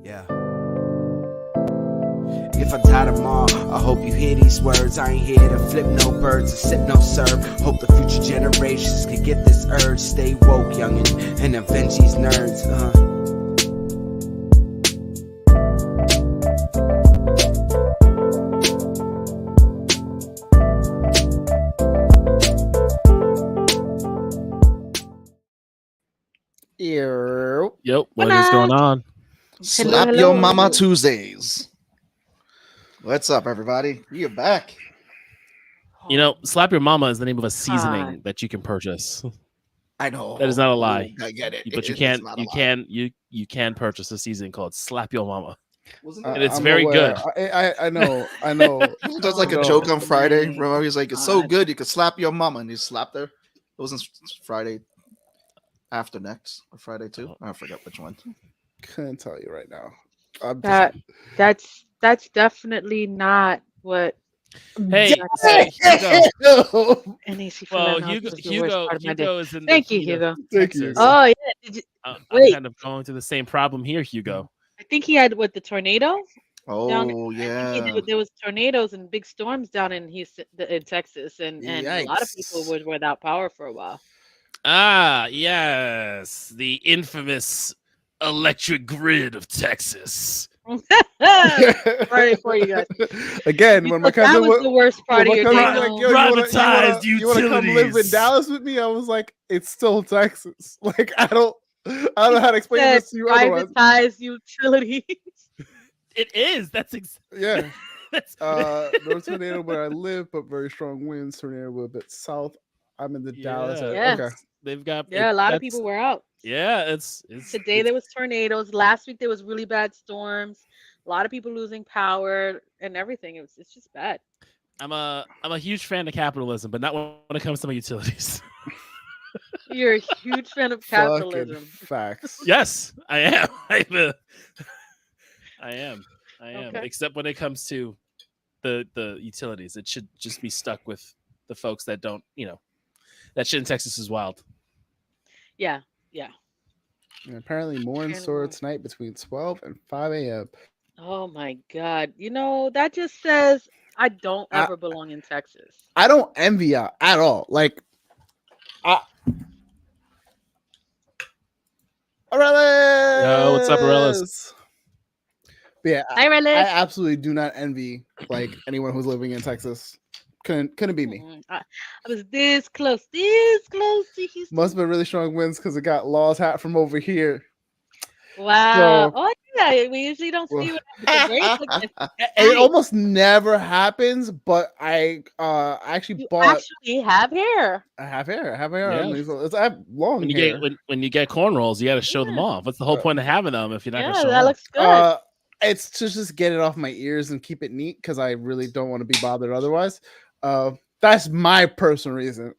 Yeah. If I die tomorrow, I hope you hear these words. I ain't here to flip no birds or sip no serve. Hope the future generations can get this urge. Stay woke, youngin', and avenge these nerds. Yep, what is going on? Slap hello. Your Mama Tuesdays. What's up, everybody? You're back. You know, Slap Your Mama is the name of a seasoning that you can purchase. I know. That is not a lie. I get it. But you can purchase a seasoning called Slap Your Mama. Wasn't And it's very good. I know. That's like a joke on Friday. Remember, he's like, it's so good you could slap your mama, and he slapped her. It wasn't Friday after next or Friday too. I forgot which one. Couldn't tell you right now. That's definitely not what. Hey, Hugo. Well, Hugo is in. Thank you, Hugo. Thank you. Oh yeah. Did you, I'm wait. kind of going through the same problem here, Hugo. I think he had the tornado. Oh yeah. There was tornadoes and big storms down in Texas, and a lot of people were without power for a while. Ah, yes, the infamous electric grid of Texas. Sorry for you guys. Again, when my cousin that was the worst part of your day. like, yo, privatized you want to come live in Dallas with me? I was like, it's still Texas. Like I don't know how to explain this to you. Privatized utilities. It is. That's yeah. No tornado where I live, but very strong winds. Tornado a bit south. I'm in the Dallas area. Yes. Okay. They've got a lot of people were out. Yeah, it's today there was tornadoes. Last week there was really bad storms. A lot of people losing power and everything. It's just bad. I'm a huge fan of capitalism, but not when it comes to my utilities. You're a huge fan of capitalism. Facts. Yes, I am. I am. Okay. Except when it comes to the utilities, it should just be stuck with the folks that don't. That shit in Texas is wild. Yeah. And apparently more in store tonight between 12 and 5 a.m. Oh my God. That just says I don't ever belong in Texas. I don't envy y'all at all. Like, Aurelis! Yo, what's up, Aurelis? Yeah, Hi, Aurelis. I absolutely do not envy anyone who's living in Texas. Couldn't be me. I was this close to Houston. Must have been really strong winds because it got Law's hat from over here. Wow. So, oh yeah, we usually don't see what it almost never happens, but I actually have hair. I have hair. Yeah. I have long hair. When you get cornrows, you got to show them off. What's the whole point of having them if you're not going to show that them? looks good. It's to just get it off my ears and keep it neat because I really don't want to be bothered otherwise. That's my personal reason.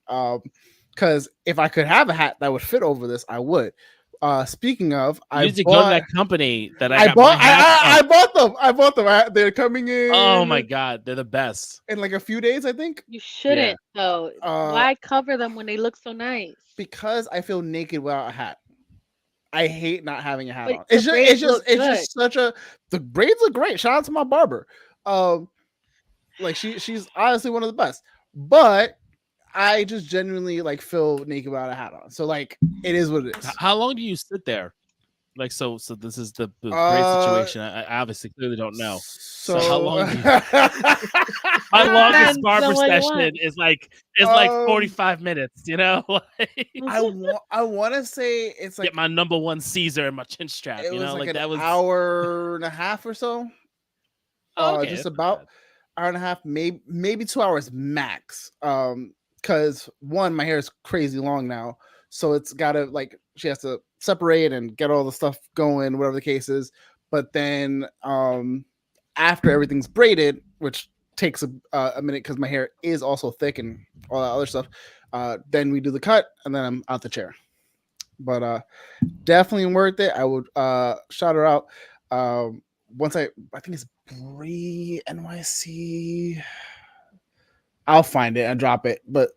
Because if I could have a hat that would fit over this, I would. Speaking of, you need to go to that company that I bought them. They're coming in. Oh my God, they're the best. In like a few days, I think. You shouldn't though. Why cover them when they look so nice? Because I feel naked without a hat. I hate not having a hat on. It's just such a. The braids look great. Shout out to my barber. She's honestly one of the best. But I just genuinely feel naked without a hat on. So it is what it is. How long do you sit there? So this is the great situation. I obviously clearly don't know. So how long? My longest barber session is 45 minutes. I want to say it's get my number one Caesar and my chin strap. It was that was hour and a half or so. Okay, just about hour and a half, maybe 2 hours max. Because one, my hair is crazy long now, so it's gotta she has to separate and get all the stuff going, whatever the case is. But then after everything's braided, which takes a minute because my hair is also thick and all that other stuff, then we do the cut and then I'm out the chair. But definitely worth it. I would shout her out. Once I think it's Bree NYC. I'll find it and drop it. But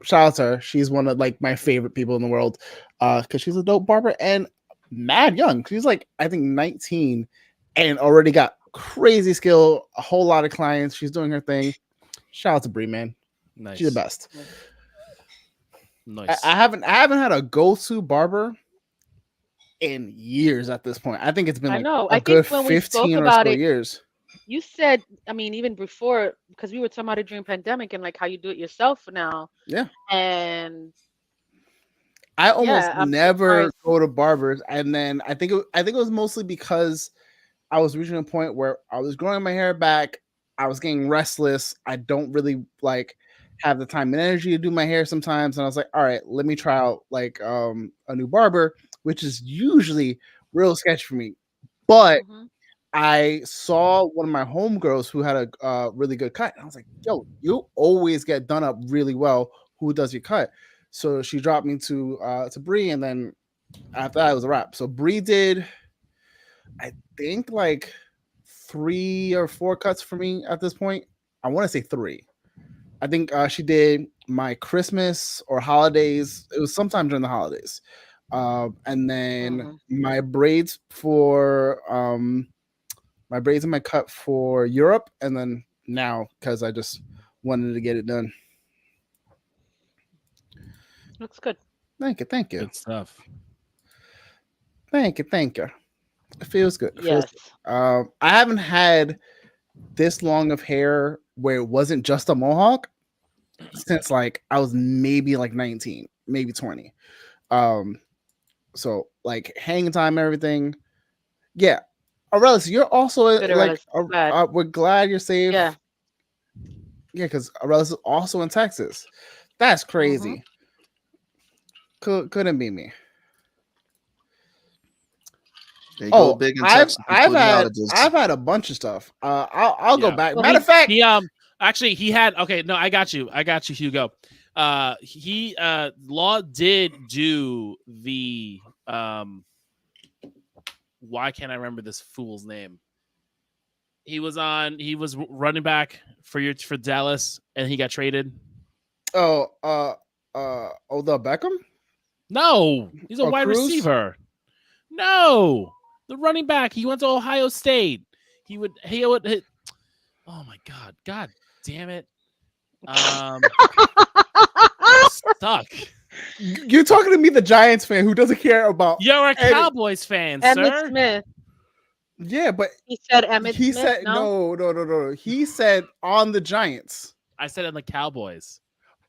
shout out to her. She's one of my favorite people in the world because she's a dope barber and mad young. She's I think 19 and already got crazy skill, a whole lot of clients. She's doing her thing. Shout out to Bree, man. Nice. She's the best. Nice. I haven't had a go-to barber in years at this point. I think it's been I like know. a I good think when we spoke 15 or about so it, years. you said, I mean, even before, because we were talking about it during pandemic and like how you do it yourself now. Yeah. And I almost yeah, I'm never surprised. go to barbers, and then I think it was mostly because I was reaching a point where I was growing my hair back. I was getting restless. I don't really like have the time and energy to do my hair sometimes, and I was like, all right, let me try out like a new barber, which is usually real sketchy for me. But Mhm. I saw one of my homegirls who had a really good cut, and I was like, yo, you always get done up really well. Who does your cut? So she dropped me to Bree, and then after that it was a wrap. So Bree did, I think, like 3 or 4 cuts for me at this point. I want to say 3. I think she did my Christmas or holidays. It was sometime during the holidays. And then my braids and my cut for Europe, and then now because I just wanted to get it done. Looks good. Thank you. Good stuff. Thank you. It feels good. Yes. I haven't had this long of hair where it wasn't just a mohawk since like I was maybe like 19, maybe 20. So like hanging time, everything. Yeah. Aurelius, you're also Good, like Aurelius. Glad. we're glad you're safe. Yeah. Yeah, because Aurelius is also in Texas. That's crazy. Couldn't be me. They go big in Texas. I've had a bunch of stuff. I'll go back. Well, Matter of fact, he had okay. No, I got you, Hugo. Law did do the why can't I remember this fool's name? He was running back for Dallas, and he got traded. Odell Beckham? No, he's a wide Cruz? receiver. No, the running back. He went to Ohio State. He would hit. Oh my God damn it. Stuck. You're talking to me, the Giants fan who doesn't care about. You're a Cowboys fan, Emmitt sir. Smith. Yeah, but he said Emmitt he Smith. said no. He said on the Giants. I said on the Cowboys.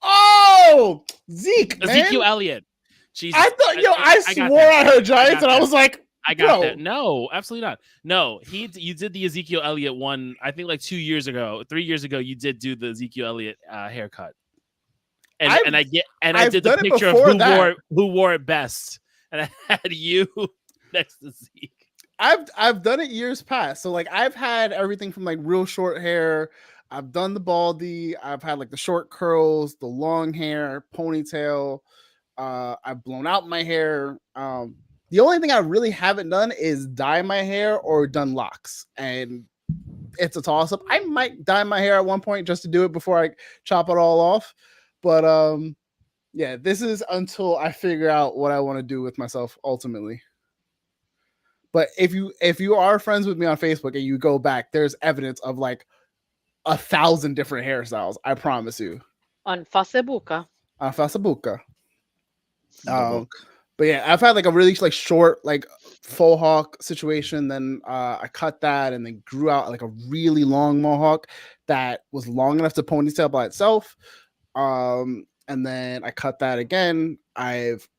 Oh, Zeke, man. Ezekiel Elliott. Jesus. I thought, I swore I heard Giants, and I was like, I got that. No, absolutely not. No, you did the Ezekiel Elliott one. I think like 3 years ago. You did do the Ezekiel Elliott haircut, and I did the picture of who wore it best, and I had you next to Zeke. I've done it years past, so like I've had everything from like real short hair. I've done the baldy. I've had like the short curls, the long hair, ponytail. I've blown out my hair. The only thing I really haven't done is dye my hair or done locks, and it's a toss up. I might dye my hair at one point just to do it before I chop it all off. But yeah, this is until I figure out what I want to do with myself ultimately. But if you are friends with me on Facebook and you go back, there's evidence of like 1,000 different hairstyles. I promise you. On Facebook. But yeah, I've had like a really like short like faux hawk situation. Then I cut that and then grew out like a really long mohawk that was long enough to ponytail by itself. And then I cut that again. I've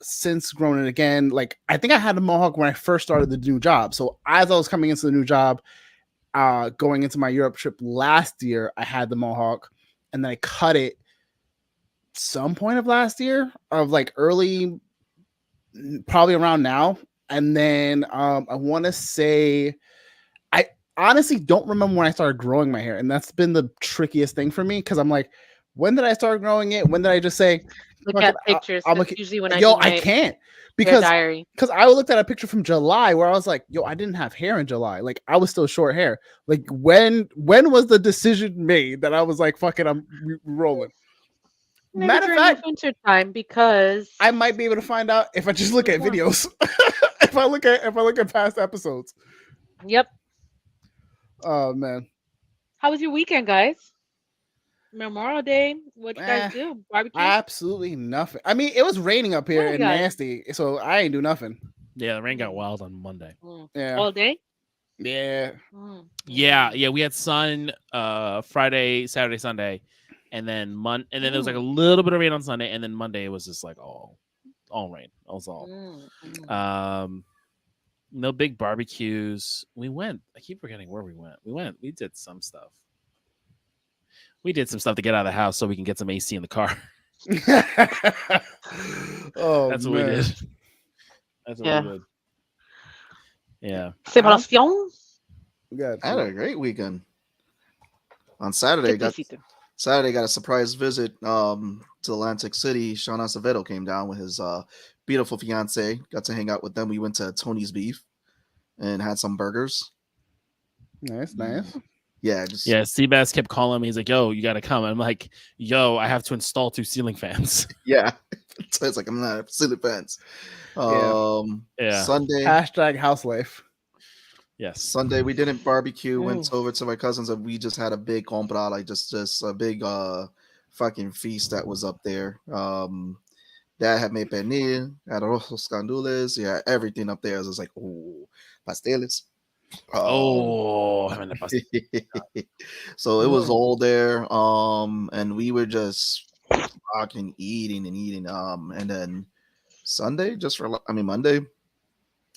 since grown it again. Like I think I had a mohawk when I first started the new job. So as I was coming into the new job, going into my Europe trip last year, I had the mohawk, and then I cut it some point of last year, of like early, probably around now. And then I want to say, I honestly don't remember when I started growing my hair, and that's been the trickiest thing for me, because I'm like, when did I start growing it? When did I just say look at pictures? I'm usually when I can't, because diary. I looked at a picture from July where I was like, I didn't have hair in July. Like I was still short hair. Like when was the decision made that I was like, fuck it, I'm rolling? Maybe Matter of fact, winter time, because I might be able to find out if I just look at videos. if I look at past episodes. Yep. Oh man. How was your weekend, guys? Memorial Day. What you guys do? Barbecue? Absolutely nothing. I mean, it was raining up here Oh my and God. nasty, so I ain't do nothing. Yeah, the rain got wild on Monday. Yeah. All day? Yeah. Yeah. We had sun Friday, Saturday, Sunday, and then there was like a little bit of rain on Sunday, and then Monday it was just like all rain. It was all. No big barbecues. We went. I keep forgetting where we went. We did some stuff. We did some stuff to get out of the house so we can get some AC in the car. Oh, That's what we did. That's what we did. Yeah. Sebastian? I had a great weekend. On Saturday, got a surprise visit to Atlantic City. Sean Acevedo came down with his beautiful fiance. Got to hang out with them. We went to Tony's Beef and had some burgers. Nice. Yeah, Seabass kept calling me. He's like, "Yo, you got to come." I'm like, "Yo, I have to install 2 ceiling fans." Yeah, so it's like I'm not ceiling fans. Yeah. Sunday #house life. Yes. Sunday we didn't barbecue. Went over to my cousins and we just had a big Kombat, like just a big fucking feast that was up there. Dad had made pernil, had arroz gandules, yeah, everything up there. I was like, oh, pasteles. So it was all there. And we were just fucking eating. And then Sunday, Monday,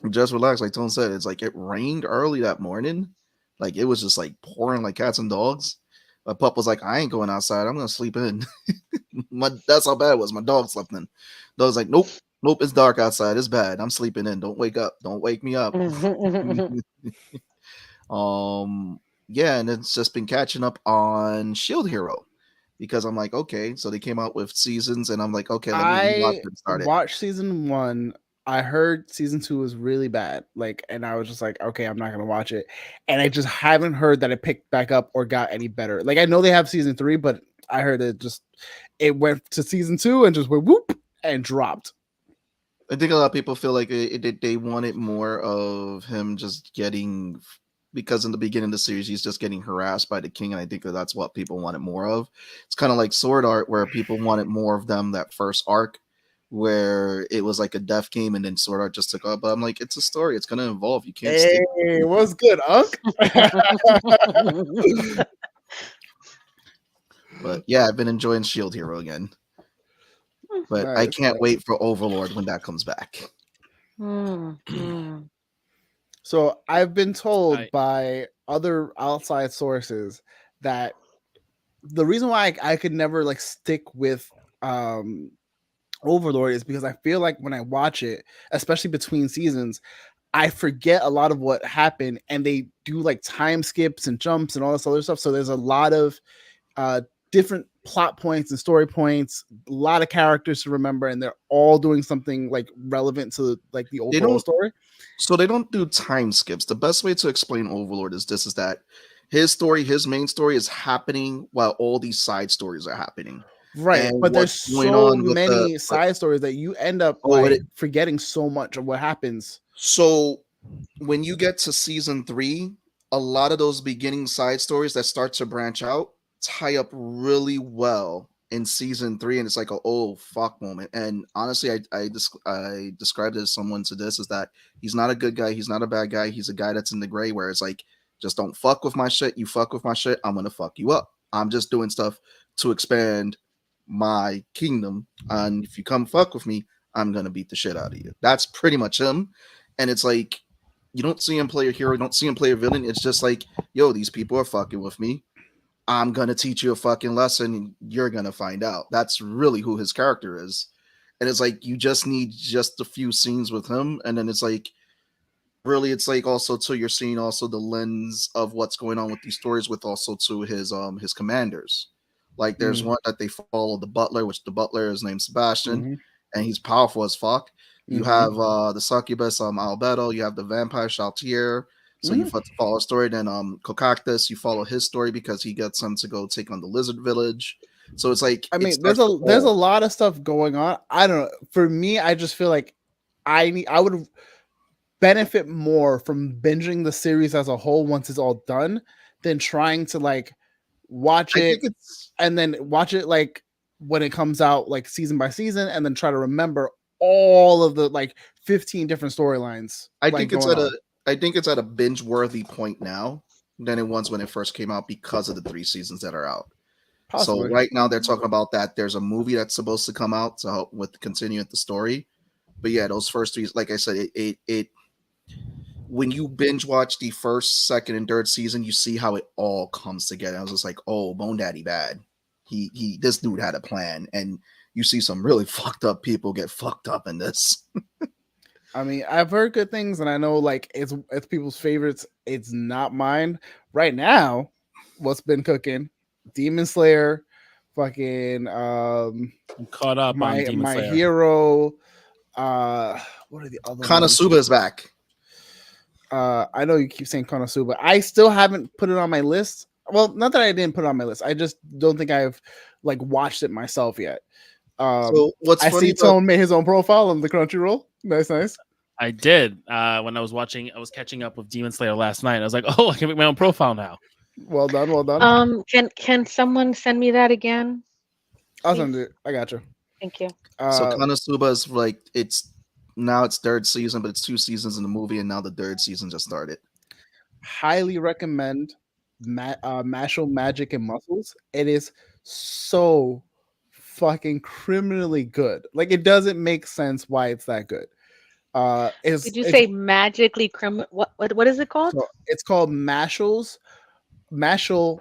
just relax. Like Tone said, it's like it rained early that morning. Like it was just like pouring like cats and dogs. My pup was like, I ain't going outside. I'm gonna sleep in. That's how bad it was. My dog slept in. Dog was like, nope, it's dark outside. It's bad. I'm sleeping in. Don't wake up. Don't wake me up. Yeah, and it's just been catching up on Shield Hero because I'm like, okay, so they came out with seasons, and I'm like, okay, let me watch season 1. I heard season 2 was really bad, and I was just like, okay, I'm not gonna watch it, and I just haven't heard that it picked back up or got any better. Like I know they have season 3, but I heard it went to season 2 and just went whoop and dropped. I think a lot of people feel like they wanted more of him just getting, because in the beginning of the series he's just getting harassed by the king, and I think that's what people wanted more of. It's kind of like Sword Art, where people wanted more of them that first arc, where it was like a death game, and then Sword Art just took up. But I'm like, it's a story; it's gonna evolve. You can't. Hey, what's good, Unk? But yeah, I've been enjoying Shield Hero again. But I can't wait for Overlord when that comes back. So I've been told by other outside sources that the reason why I could never stick with Overlord is because I feel like when I watch it, especially between seasons, I forget a lot of what happened, and they do time skips and jumps and all this other stuff. So there's a lot of different plot points and story points, a lot of characters to remember, and they're all doing something relevant to the overall story. So they don't do time skips. The best way to explain Overlord is that his story, his main story, is happening while all these side stories are happening. Right, and but there's so many side stories that you end up forgetting so much of what happens. So when you get to season 3, a lot of those beginning side stories that start to branch out tie up really well in season 3, and it's like a oh fuck moment. And honestly, I described it as someone to this is that he's not a good guy, he's not a bad guy, he's a guy that's in the gray, where it's like, just don't fuck with my shit. You fuck with my shit, I'm gonna fuck you up. I'm just doing stuff to expand my kingdom, and if you come fuck with me, I'm gonna beat the shit out of you. That's pretty much him. And it's like, you don't see him play a hero, you don't see him play a villain. It's just like, yo, these people are fucking with me, I'm gonna teach you a fucking lesson, you're gonna find out. That's really who his character is. And it's like, you just need just a few scenes with him, and then it's like, really, it's like also to you're seeing also the lens of what's going on with these stories, with also to his commanders. Like there's one that they follow, the butler, which the butler is named Sebastian, and he's powerful as fuck. You have the succubus Albedo, you have the vampire Chaltier. So you follow a story. Then Kokaktus, you follow his story because he gets him to go take on the lizard village. So it's like, I mean, there's a lot of stuff going on. I don't know. For me, I just feel like I would benefit more from binging the series as a whole once it's all done than trying to like watch it and then watch it like when it comes out like season by season and then try to remember all of the like 15 different storylines. I think it's at a binge worthy point now than it was when it first came out because of the 3 seasons that are out. Possibly. So right now they're talking about that there's a movie that's supposed to come out to help with continuing the story. But yeah, those first 3, like I said, it when you binge watch the first, second, and third season, you see how it all comes together. I was just like, oh, Bone Daddy bad. This dude had a plan, and you see some really fucked up people get fucked up in this. I mean, I've heard good things, and I know like it's people's favorites. It's not mine right now. What's been cooking? Demon Slayer, fucking I'm caught up on Demon Slayer. My Hero. What are the other? Konosuba is back. I know you keep saying Konosuba. I still haven't put it on my list. Well, not that I didn't put it on my list. I just don't think I've like watched it myself yet. So what's funny? I see Tone made his own profile on the Crunchyroll. Nice. I did. When I was catching up with Demon Slayer last night. I was like, oh, I can make my own profile now. Well done. Can someone send me that again? I'll send it. I got you. Thank you. So Konosuba is like it's 3rd season, but it's 2 seasons in the movie, and now the 3rd season just started. Highly recommend Mashle Magic and Muscles. It is so fucking criminally good. Like it doesn't make sense why it's that good. Did you say magically criminal? What is it called? So it's called Mashle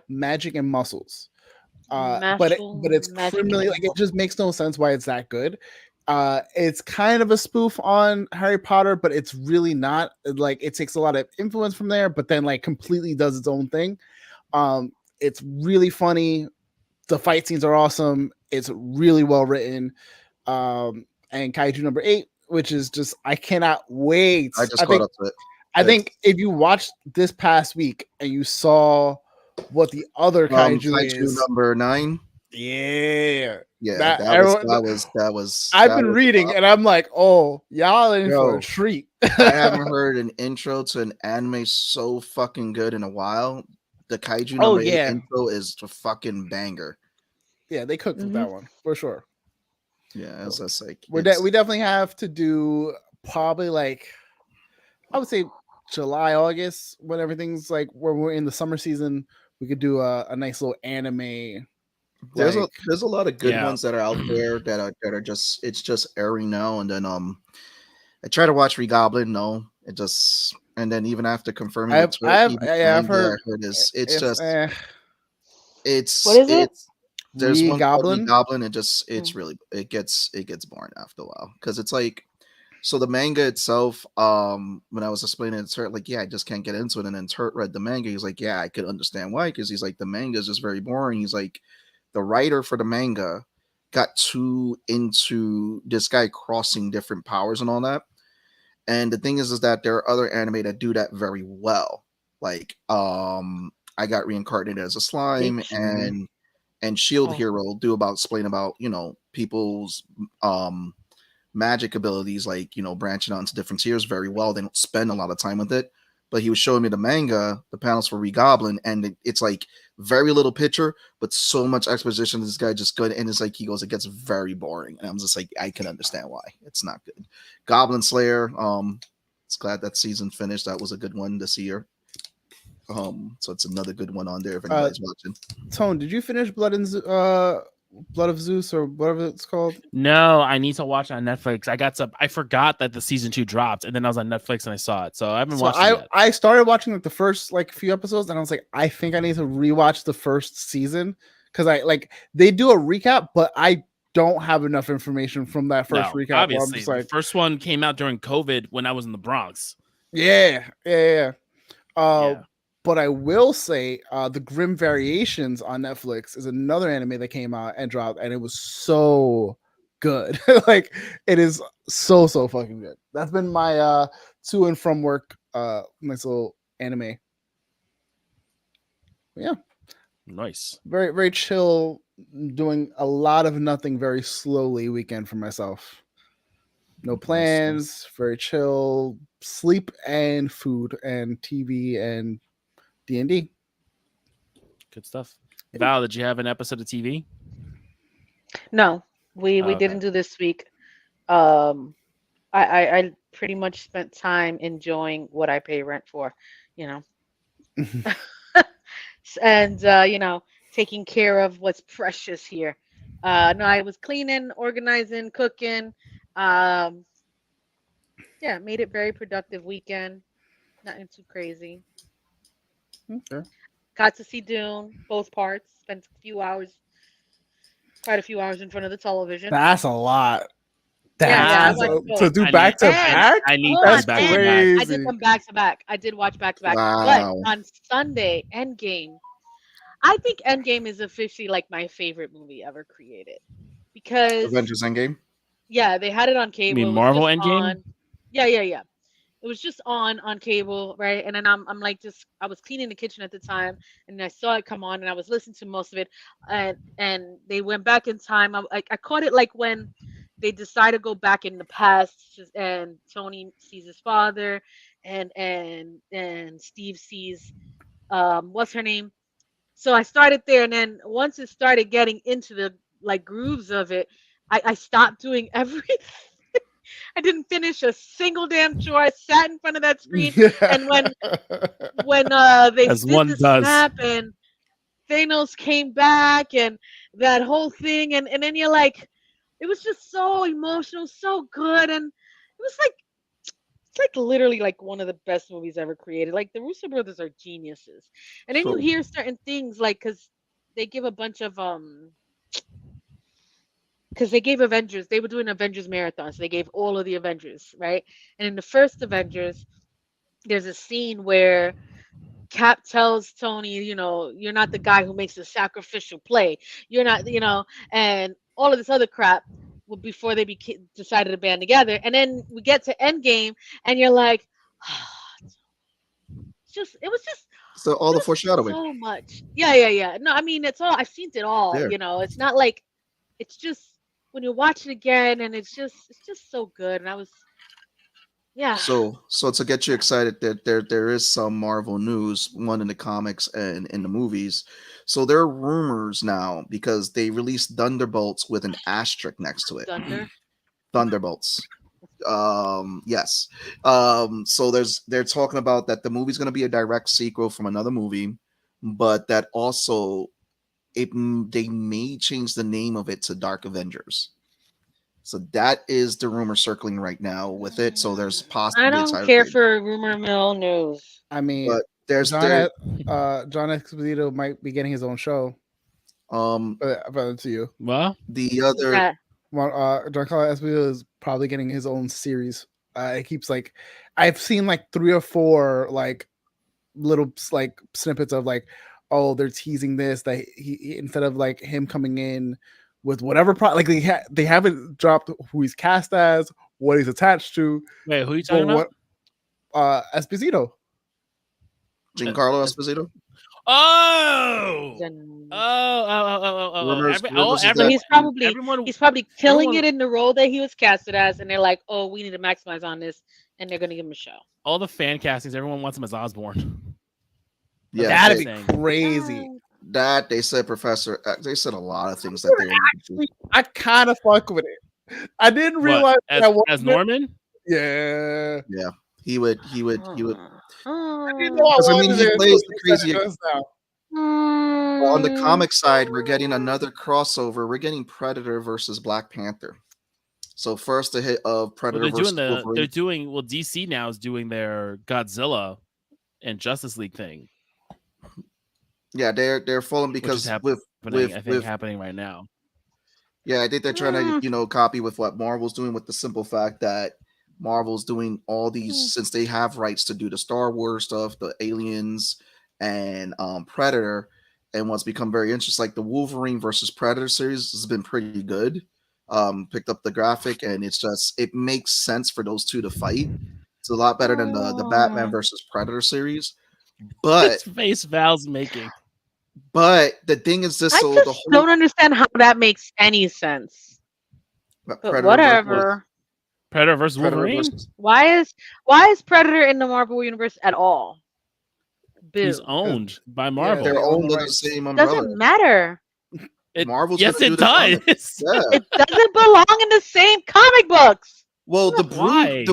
Magic and Muscles. But it's criminally like it just makes no sense why it's that good. It's kind of a spoof on Harry Potter, but it's really not. Like it takes a lot of influence from there, but then like completely does its own thing. It's really funny. The fight scenes are awesome. It's really well written. And Kaiju number 8, which is just I cannot wait. I just caught up to it. I think if you watched this past week and you saw what the other Kaiju is, number 9. Yeah. That was. I've been reading and I'm like, oh, y'all in for a treat. I haven't heard an intro to an anime so fucking good in a while. The Kaiju number 8 intro is a fucking banger. Yeah, they cooked with that one for sure. Yeah, it's just like we definitely have to do probably like I would say July, August when everything's like where we're in the summer season. We could do a nice little anime. There's a lot of good ones that are out there that are just it's just airing now. And then I try to watch Regoblin. No, it just and then even after confirming I've heard it's what is it? There's one called Regoblin. It gets boring after a while because it's like so the manga itself. When I was explaining it to Turt, like I just can't get into it. And then Turt read the manga. He's like, I could understand why because he's like the manga is just very boring. He's like. The writer for the manga got too into this guy crossing different powers and all that. And the thing is that there are other anime that do that very well. Like I got reincarnated as a slime and Shield Hero do explain about, people's magic abilities, like, branching out into different tiers very well. They don't spend a lot of time with it. But he was showing me the manga, the panels for Regoblin, and it's like very little picture, but so much exposition. This guy just good, and it's like he goes, it gets very boring, and I'm just like, I can understand why it's not good. Goblin Slayer, it's glad that season finished. That was a good one this year. So it's another good one on there if anybody's watching. Tone, did you finish Blood of Zeus or whatever it's called? No, I need to watch it on Netflix. I forgot that the season 2 dropped, and then I was on Netflix and I saw it. So I haven't watched it yet. I started watching like the first few episodes, and I was like, I think I need to rewatch the first season because they do a recap, but I don't have enough information from that first recap. Obviously, the first one came out during COVID when I was in the Bronx. Yeah. But I will say the Grim Variations on Netflix is another anime that came out and dropped, and it was so good. Like it is so fucking good. That's been my to and from work nice little anime. Yeah. Nice. Very, very chill, doing a lot of nothing very slowly weekend for myself. No plans, very chill, sleep and food and TV and D&D. Good stuff. Val, did you have an episode of TV? No, we Okay. didn't do this week. Um, I pretty much spent time enjoying what I pay rent for, you know, and taking care of what's precious here. No, I was cleaning, organizing, cooking. Um, yeah, made it very productive weekend. Nothing too crazy. Okay. Got to see Dune, both parts. Spent quite a few hours in front of the television. That's a lot. Yeah, I That's watched to both. do I back to need- back. I need Hold to on, That's back to and back. I did crazy. them back to back. I did watch back to back. Wow. But on Sunday, Endgame, I think Endgame is officially like my favorite movie ever created. Because Avengers Endgame. yeah, they had it on You cable. mean It was Marvel just Endgame? on. Yeah. It was just on cable, right? And then I'm like just I was cleaning the kitchen at the time, and I saw it come on, and I was listening to most of it, and they went back in time. I caught it like when they decide to go back in the past, and Tony sees his father, and Steve sees what's her name. So I started there, and then once it started getting into the like grooves of it, I stopped doing everything. I didn't finish a single damn chore. I sat in front of that screen, and when they As did one the does. snap and Thanos came back and that whole thing, and then you're like, it was just so emotional, so good, and it was like it's like literally like one of the best movies ever created. Like the Russo brothers are geniuses, and then you True. hear certain things like they give a bunch of because they gave Avengers, they were doing Avengers marathon, so they gave all of the Avengers, right? And in the first Avengers, there's a scene where Cap tells Tony, you're not the guy who makes a sacrificial play. You're not, and all of this other crap before they decided to band together. And then we get to Endgame, and you're like, it was just So all the just foreshadowing. so much. Yeah. No, I mean, it's all, I've seen it all, There. It's not like, it's just, when you watch it again, and it's just so good. And I was, yeah. So to get you excited, that there is some Marvel news, one in the comics and in the movies. So there are rumors now because they released Thunderbolts with an asterisk next to it. Thunder. Thunderbolts. Yes. So they're talking about that the movie's going to be a direct sequel from another movie, but that also they may change the name of it to Dark Avengers. So that is the rumor circling right now with it. So there's possibly I don't care for rumor mill news. I mean, but there's John Exposito might be getting his own show. To you. Well, the other John Carlos Esposito is probably getting his own series. It keeps like I've seen like 3 or 4 like little like snippets of like, oh, they're teasing this, that he instead of like him coming in with whatever like they haven't dropped who he's cast as, what he's attached to. Wait, who are you talking about? Esposito. Giancarlo Esposito. So he's probably killing it in the role that he was casted as, and they're like, oh, we need to maximize on this, and they're gonna give him a show. All the fan castings, everyone wants him as Osborn. Yeah, that'd be crazy. That they said Professor. They said a lot of things that they actually. I kind of fuck with it. I didn't realize as Norman. Yeah. He would. Oh. He plays the crazy. On the comic side, we're getting another crossover. We're getting Predator versus Black Panther. So first the hit of Predator versus Wolverine. They're doing DC now is doing their Godzilla and Justice League thing. Yeah, they're falling because happening right now. Yeah, I think they're trying to copy with what Marvel's doing, with the simple fact that Marvel's doing all these since they have rights to do the Star Wars stuff, the Aliens, and Predator. And what's become very interesting, like the Wolverine versus Predator series has been pretty good. Picked up the graphic, and it makes sense for those two to fight. It's a lot better than the Batman versus Predator series. But face Val's making. But the thing is this: don't understand how that makes any sense. But whatever. Predator versus Predator Wolverine. versus Why is Predator in the Marvel universe at all? He's Boo. owned by Yeah, Marvel. they're they own owned the under the rights. same umbrella. Doesn't matter. Marvel's yes, gonna it do the comic. does. Yeah. It doesn't belong in the same comic books. Well, Why?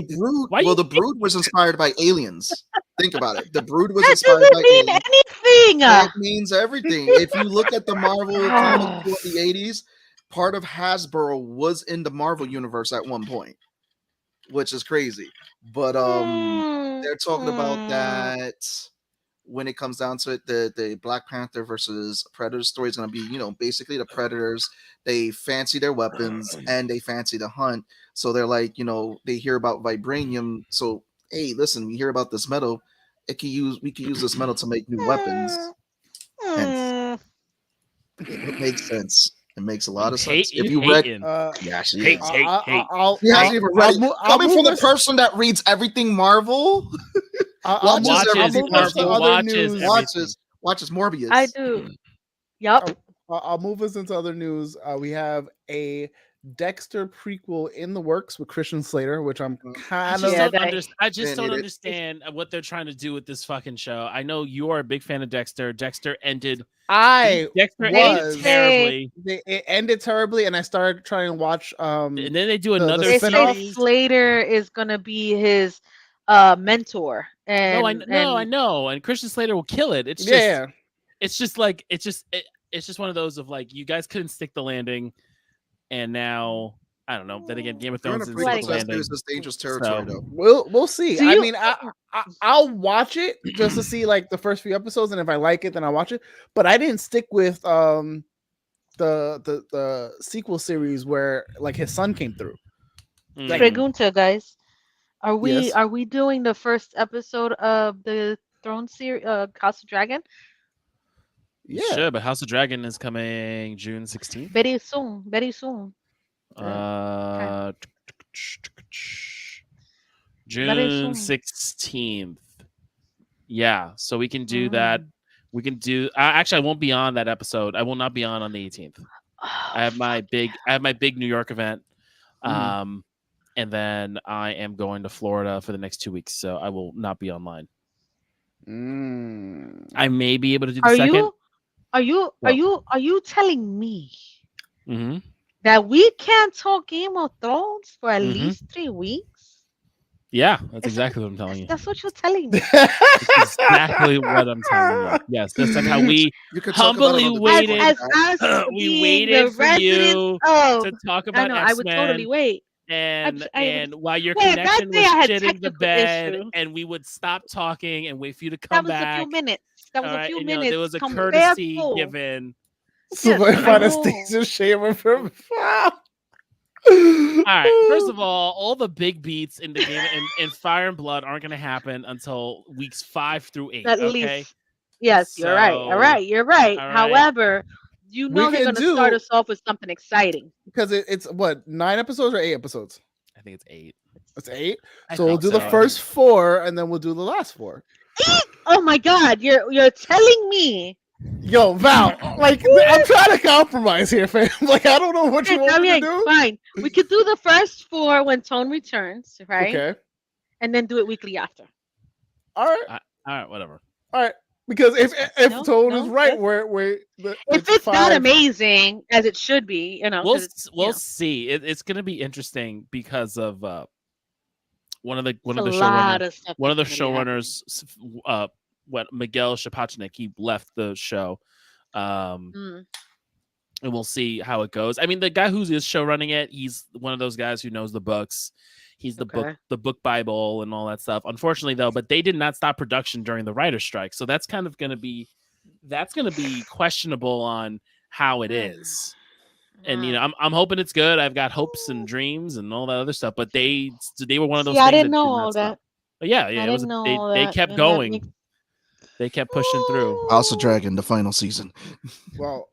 Why the you Brood was inspired by aliens. Think about it. The Brood was That inspired doesn't by mean aliens. anything. It means everything. If you look at the Marvel comics from the 80s, part of Hasbro was in the Marvel universe at one point, which is crazy. But they're talking about that when it comes down to it, the Black Panther versus Predator story is going to be, basically the Predators. They fancy their weapons and they fancy the hunt. So they're like, they hear about vibranium. So, hey, listen, we hear about this metal. We can use this metal to make new weapons. Hence, it makes sense. It makes a lot of sense. If you read, yeah, she hate, is. hate. He hasn't even read it. Coming from the move person that reads everything Marvel, watches Morbius. I do. Yup. I'll move us into other news. We have a Dexter prequel in the works with Christian Slater, which I'm kind of. I just don't understand what they're trying to do with this fucking show. I know you are a big fan of Dexter. Dexter ended terribly. It ended terribly, and I started trying to watch. And then they do another. They say Slater is gonna be his mentor. And I know, and Christian Slater will kill it. It's just one of those of like, you guys couldn't stick the landing, and now I don't know. Then again, Game of Thrones is this dangerous territory, though. We'll see. I mean, I'll watch it just to see like the first few episodes, and if I like it, then I'll watch it. But I didn't stick with the sequel series where like his son came through. Pregunta, guys. Are we doing the first episode of the Throne series, House of Dragon? Yeah, sure, but House of Dragon is coming June 16th. Very soon. June 16th. Yeah, so we can do that. We can do. Actually, I won't be on that episode. I will not be on the 18th. I have my big New York event, and then I am going to Florida for the next 2 weeks, so I will not be online. I may be able to do the second. Are you telling me that we can't talk Game of Thrones for at least 3 weeks? Yeah, that's exactly what I'm telling you. That's what you're telling me. That's exactly what I'm telling you. Yes, that's like how we humbly waited. We waited for you to talk about X-Men. I would totally wait. And while your connection was shitting the bed, and we would stop talking and wait for you to come back. That was a few minutes. There was a courtesy given. Somebody find a Stacey Shaver from. All right. First of all the big beats in the game in Fire and Blood aren't going to happen until weeks 5 through 8. At least. Yes, you're right. All right, you're right. However, they're going to start us off with something exciting. Because it's what, 9 episodes or 8 episodes? I think it's 8. It's 8. So we'll do the first 4, and then we'll do the last 4. 8? Oh my God! You're telling me. Yo, Val, like I'm trying to compromise here, fam. Like I don't know what you want me to do. Fine, we could do the first 4 when Tone returns, right? Okay. And then do it weekly after. All right. All right, whatever. All right. Because if Tone is right, if it's not amazing as it should be, we'll see. It's going to be interesting because of one of the showrunners, Miguel Sapochnik, he left the show, and we'll see how it goes. I mean, the guy who is show running it, he's one of those guys who knows the books. He's the book Bible and all that stuff. Unfortunately, though, but they did not stop production during the writer's strike, so that's kind of going to be questionable on how it is. And I'm hoping it's good. I've got hopes and dreams and all that other stuff. But they were one of those. I didn't know all that. But yeah, it was. They kept going. They kept pushing through. House of Dragon, the final season. Well,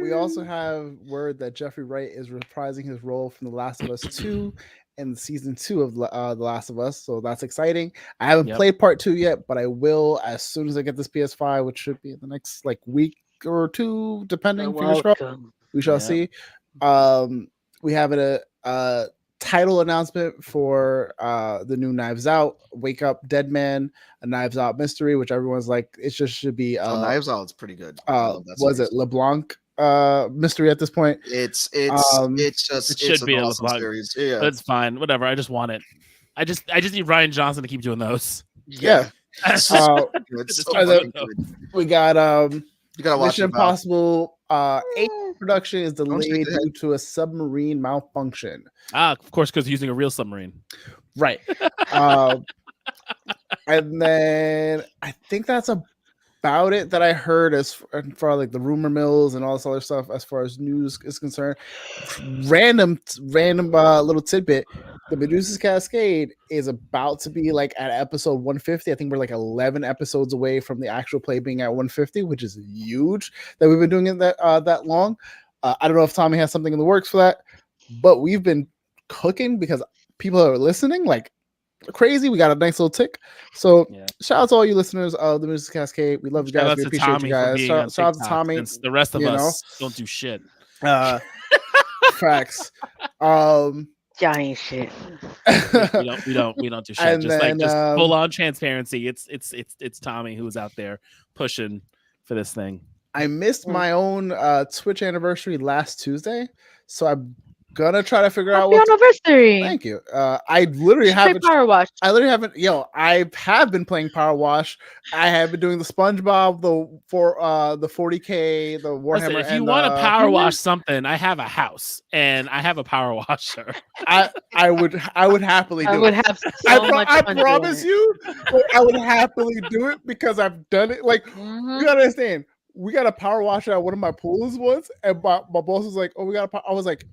we also have word that Jeffrey Wright is reprising his role from The Last of Us 2 in season 2 of The Last of Us. So that's exciting. I haven't played part 2 yet, but I will as soon as I get this PS5, which should be in the next week or 2, depending. We shall see. We have a title announcement for the new Knives Out, Wake Up Dead Man, a Knives Out mystery, which everyone's like, it just should be. Knives Out's pretty good. I love that Was series. it LeBlanc mystery at this point? It's It should be an a awesome LeBlanc series. Yeah, But it's fine. Whatever. I just want it. I just need Ryan Johnson to keep doing those. Yeah. It's so fucking good. We got You gotta watch Mission it, Val. Impossible 8 production is delayed due to a submarine malfunction. Of course, because using a real submarine. Right. And then I think that's about it that I heard as far like the rumor mills and all this other stuff as far as news is concerned. Random little tidbit. The Medusa's Cascade is about to be like at episode 150. I think we're like 11 episodes away from the actual play being at 150, which is huge that we've been doing it that long. I don't know if Tommy has something in the works for that, but we've been cooking because people are listening like crazy. We got a nice little tick. So shout out to all you listeners of the Medusa's Cascade. We love you guys. We appreciate you guys. Shout out to Tommy. The rest of us don't do shit. Facts. Y'all ain't shit. we don't do shit. Just full on transparency. It's Tommy who's out there pushing for this thing. I missed my own Twitch anniversary last Tuesday, so I'm gonna try to figure out what anniversary. Thank you. I literally haven't Power Wash. I literally haven't. I have been playing Power Wash. I have been doing the SpongeBob, the 40K, the Warhammer. Listen, if you want to power wash something, I have a house and I have a power washer. I would happily do it. I would have so much I fun promise doing you, I would happily do it because I've done it. Like you gotta understand, we got a power washer at one of my pools once, and my boss was like, "Oh, we got a." I was like,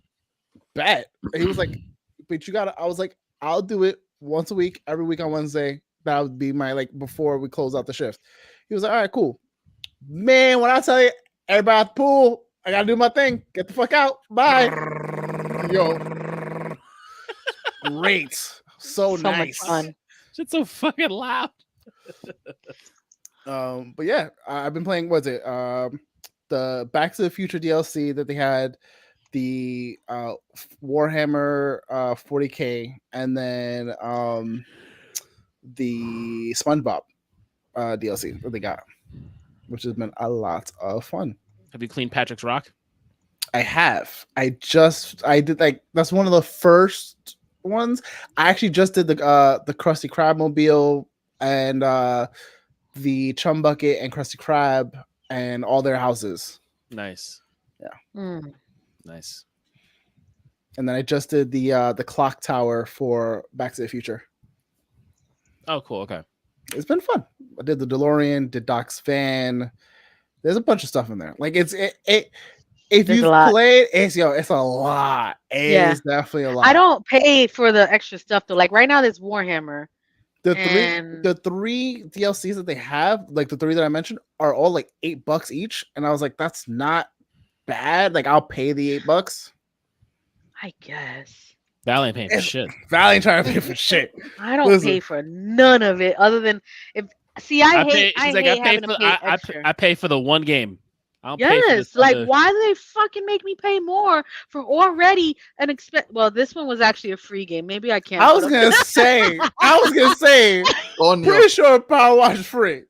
"Bet." And he was like, "But you gotta." I was like, "I'll do it once a week, every week on Wednesday. That would be my like before we close out the shift." He was like, "All right, cool." Man, when I tell you, everybody at the pool, I gotta do my thing. Get the fuck out. Bye. Yo, great. So nice. much fun. Shit's so fucking loud. But yeah, I've been playing. What's it? The Back to the Future DLC that they had, the Warhammer 40K, and then the SpongeBob DLC that they got, which has been a lot of fun. Have you cleaned Patrick's Rock? I have. I did like that's one of the first ones. I actually just did the Krusty Krab mobile and the Chum Bucket and Krusty Krab and all their houses. Nice. Yeah. Nice. And then I just did the clock tower for Back to the Future. Oh, cool. Okay. It's been fun. I did the DeLorean, did Doc's van. There's a bunch of stuff in there. Like if you've played, it's a lot. It's definitely a lot. I don't pay for the extra stuff though. Like right now, there's Warhammer. The three DLCs that they have, like the three that I mentioned, are all like $8 each, and I was like, that's not bad. Like I'll pay the $8. I guess. Val ain't paying for shit. Val ain't trying to pay for shit. I don't pay for none of it, other than if. See, I pay for the one game. Yes, like why do they fucking make me pay more for already an Well, this one was actually a free game. Maybe I can't. I was gonna say. Pretty sure Power Wash is free.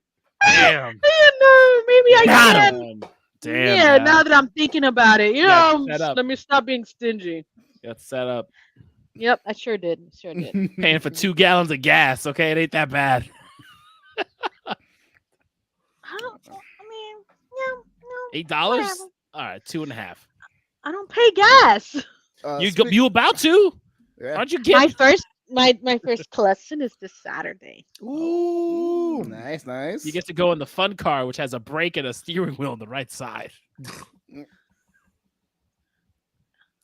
Damn. No, maybe I can. Damn. Yeah, now that I'm thinking about it, let me stop being stingy. Got set up. Yep, I sure did. Paying for 2 gallons of gas. Okay, it ain't that bad. $8? All right, 2.5. I don't pay gas. You about to? Yeah. Aren't you getting my first lesson is this Saturday. Ooh, nice. You get to go in the fun car, which has a brake and a steering wheel on the right side.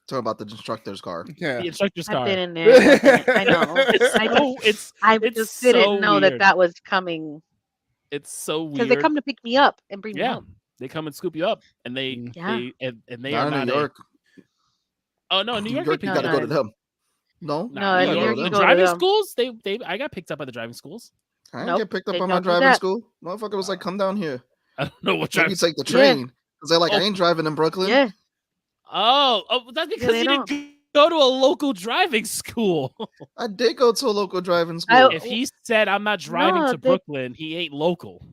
Talking about the instructor's car. Yeah, the instructor's car. I've been in there. I know. I just didn't know that was coming. It's so weird because they come to pick me up and bring me home. They come and scoop you up, and they are not in New York. Oh no, New York. You gotta go to them. No, the driving schools. I got picked up by the driving schools. I didn't get picked up by my driving school. Motherfucker was like, "Come down here." I don't know what you take the train because they're like, "I ain't driving in Brooklyn." Yeah. Oh, that's because you didn't go to a local driving school. I did go to a local driving school. If he said I'm not driving to Brooklyn, he ain't local.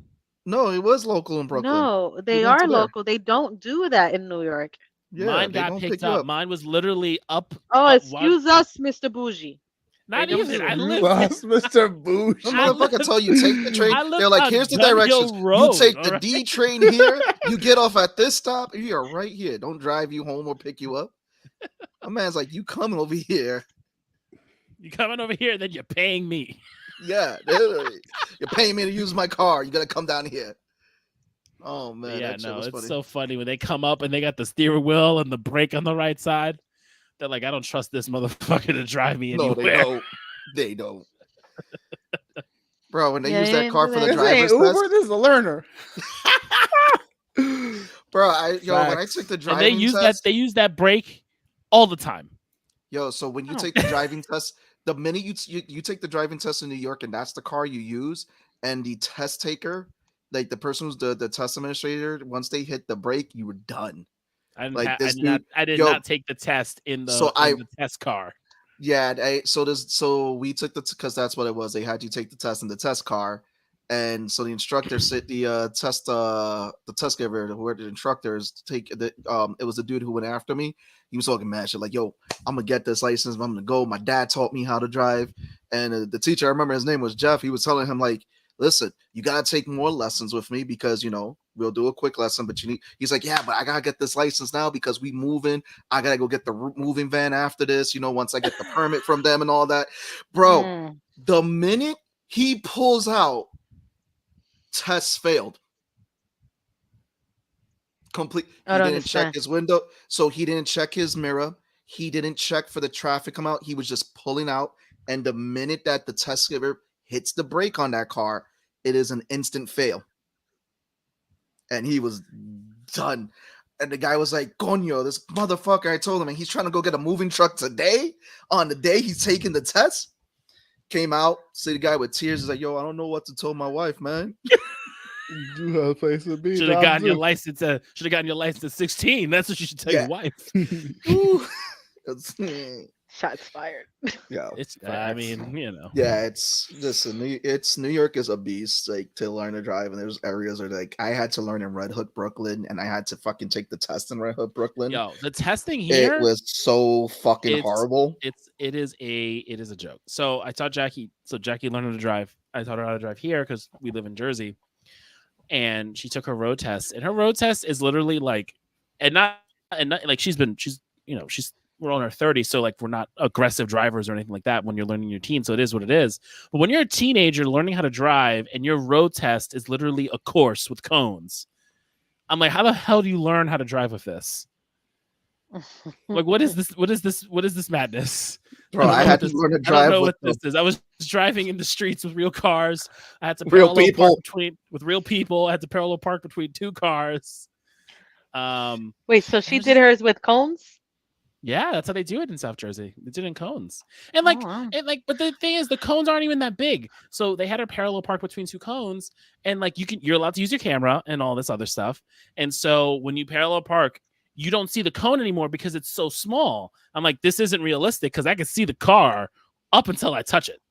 No, it was local in Brooklyn. No, they are local. They don't do that in New York. Yeah, mine got picked up. Mine was literally up. Oh, excuse us, Mr. Bougie. Not even. I live, Mr. Bougie. The motherfucker told you take the train. They're like, here's the directions. You take the D train here. You get off at this stop. You are right here. Don't drive you home or pick you up. My man's like, you coming over here. You coming over here, then you're paying me. Yeah, literally. You're paying me to use my car. You gotta come down here. Oh man, yeah, no, it's funny. so funny when they come up and they got the steering wheel and the brake on the right side. They're like, I don't trust this motherfucker to drive me anywhere. No, they don't. Bro, when they use that car for the driver's test, Uber, this is a learner. Bro, when I took the driving test, they use that brake all the time. Yo, so when you take the driving test, the minute you take the driving test in New York and that's the car you use, and the test taker, like the person who's the test administrator, once they hit the brake, you were done. I did not take the test in the test car. Yeah, so we took because that's what it was. They had you take the test in the test car, and so the instructor said the test giver, who the instructors take the it was the dude who went after me. He was talking mad shit like, yo, I'm gonna get this license. I'm gonna go. My dad taught me how to drive, and the teacher, I remember his name was Jeff. He was telling him like, listen, you gotta take more lessons with me because we'll do a quick lesson, but he's like, yeah, but I gotta get this license now because we moving. I gotta go get the moving van after this, once I get the permit from them and all that. Bro, the minute he pulls out, tests failed. Complete. He didn't check his window, so he didn't check his mirror. He didn't check for the traffic come out. He was just pulling out, and the minute that the test giver hits the brake on that car, it is an instant fail. And he was done. And the guy was like, Coño, this motherfucker, I told him, and he's trying to go get a moving truck today, on the day he's taking the test. Came out, see the guy with tears, he's like, yo, I don't know what to tell my wife, man. You have a place to be. Should have gotten your license at 16. That's what you should tell your wife. Shots fired. Yeah, it's. I mean, Yeah, it's New York is a beast. Like to learn to drive, and there's areas where like I had to learn in Red Hook, Brooklyn, and I had to fucking take the test in Red Hook, Brooklyn. Yo, the testing here, it was so fucking horrible. It is a joke. So I taught Jackie. So Jackie learned how to drive. I taught her how to drive here because we live in Jersey, and she took her road test. And her road test is literally like, and not like she's we're on our 30s, so like we're not aggressive drivers or anything like that when you're learning your teen, so it is what it is. But when you're a teenager learning how to drive and your road test is literally a course with cones, I'm like, how the hell do you learn how to drive with this? Like, what is this madness? Bro, I had to learn to drive. I don't know what this is. I was driving in the streets with real cars. I had to real people with real people. I had to parallel park between two cars. Wait, so she did hers with cones? Yeah, that's how they do it in South Jersey. They did it in cones. And but the thing is, the cones aren't even that big. So they had her parallel park between two cones, and like you're allowed to use your camera and all this other stuff. And so when you parallel park, you don't see the cone anymore because it's so small. I'm like, this isn't realistic because I can see the car up until I touch it.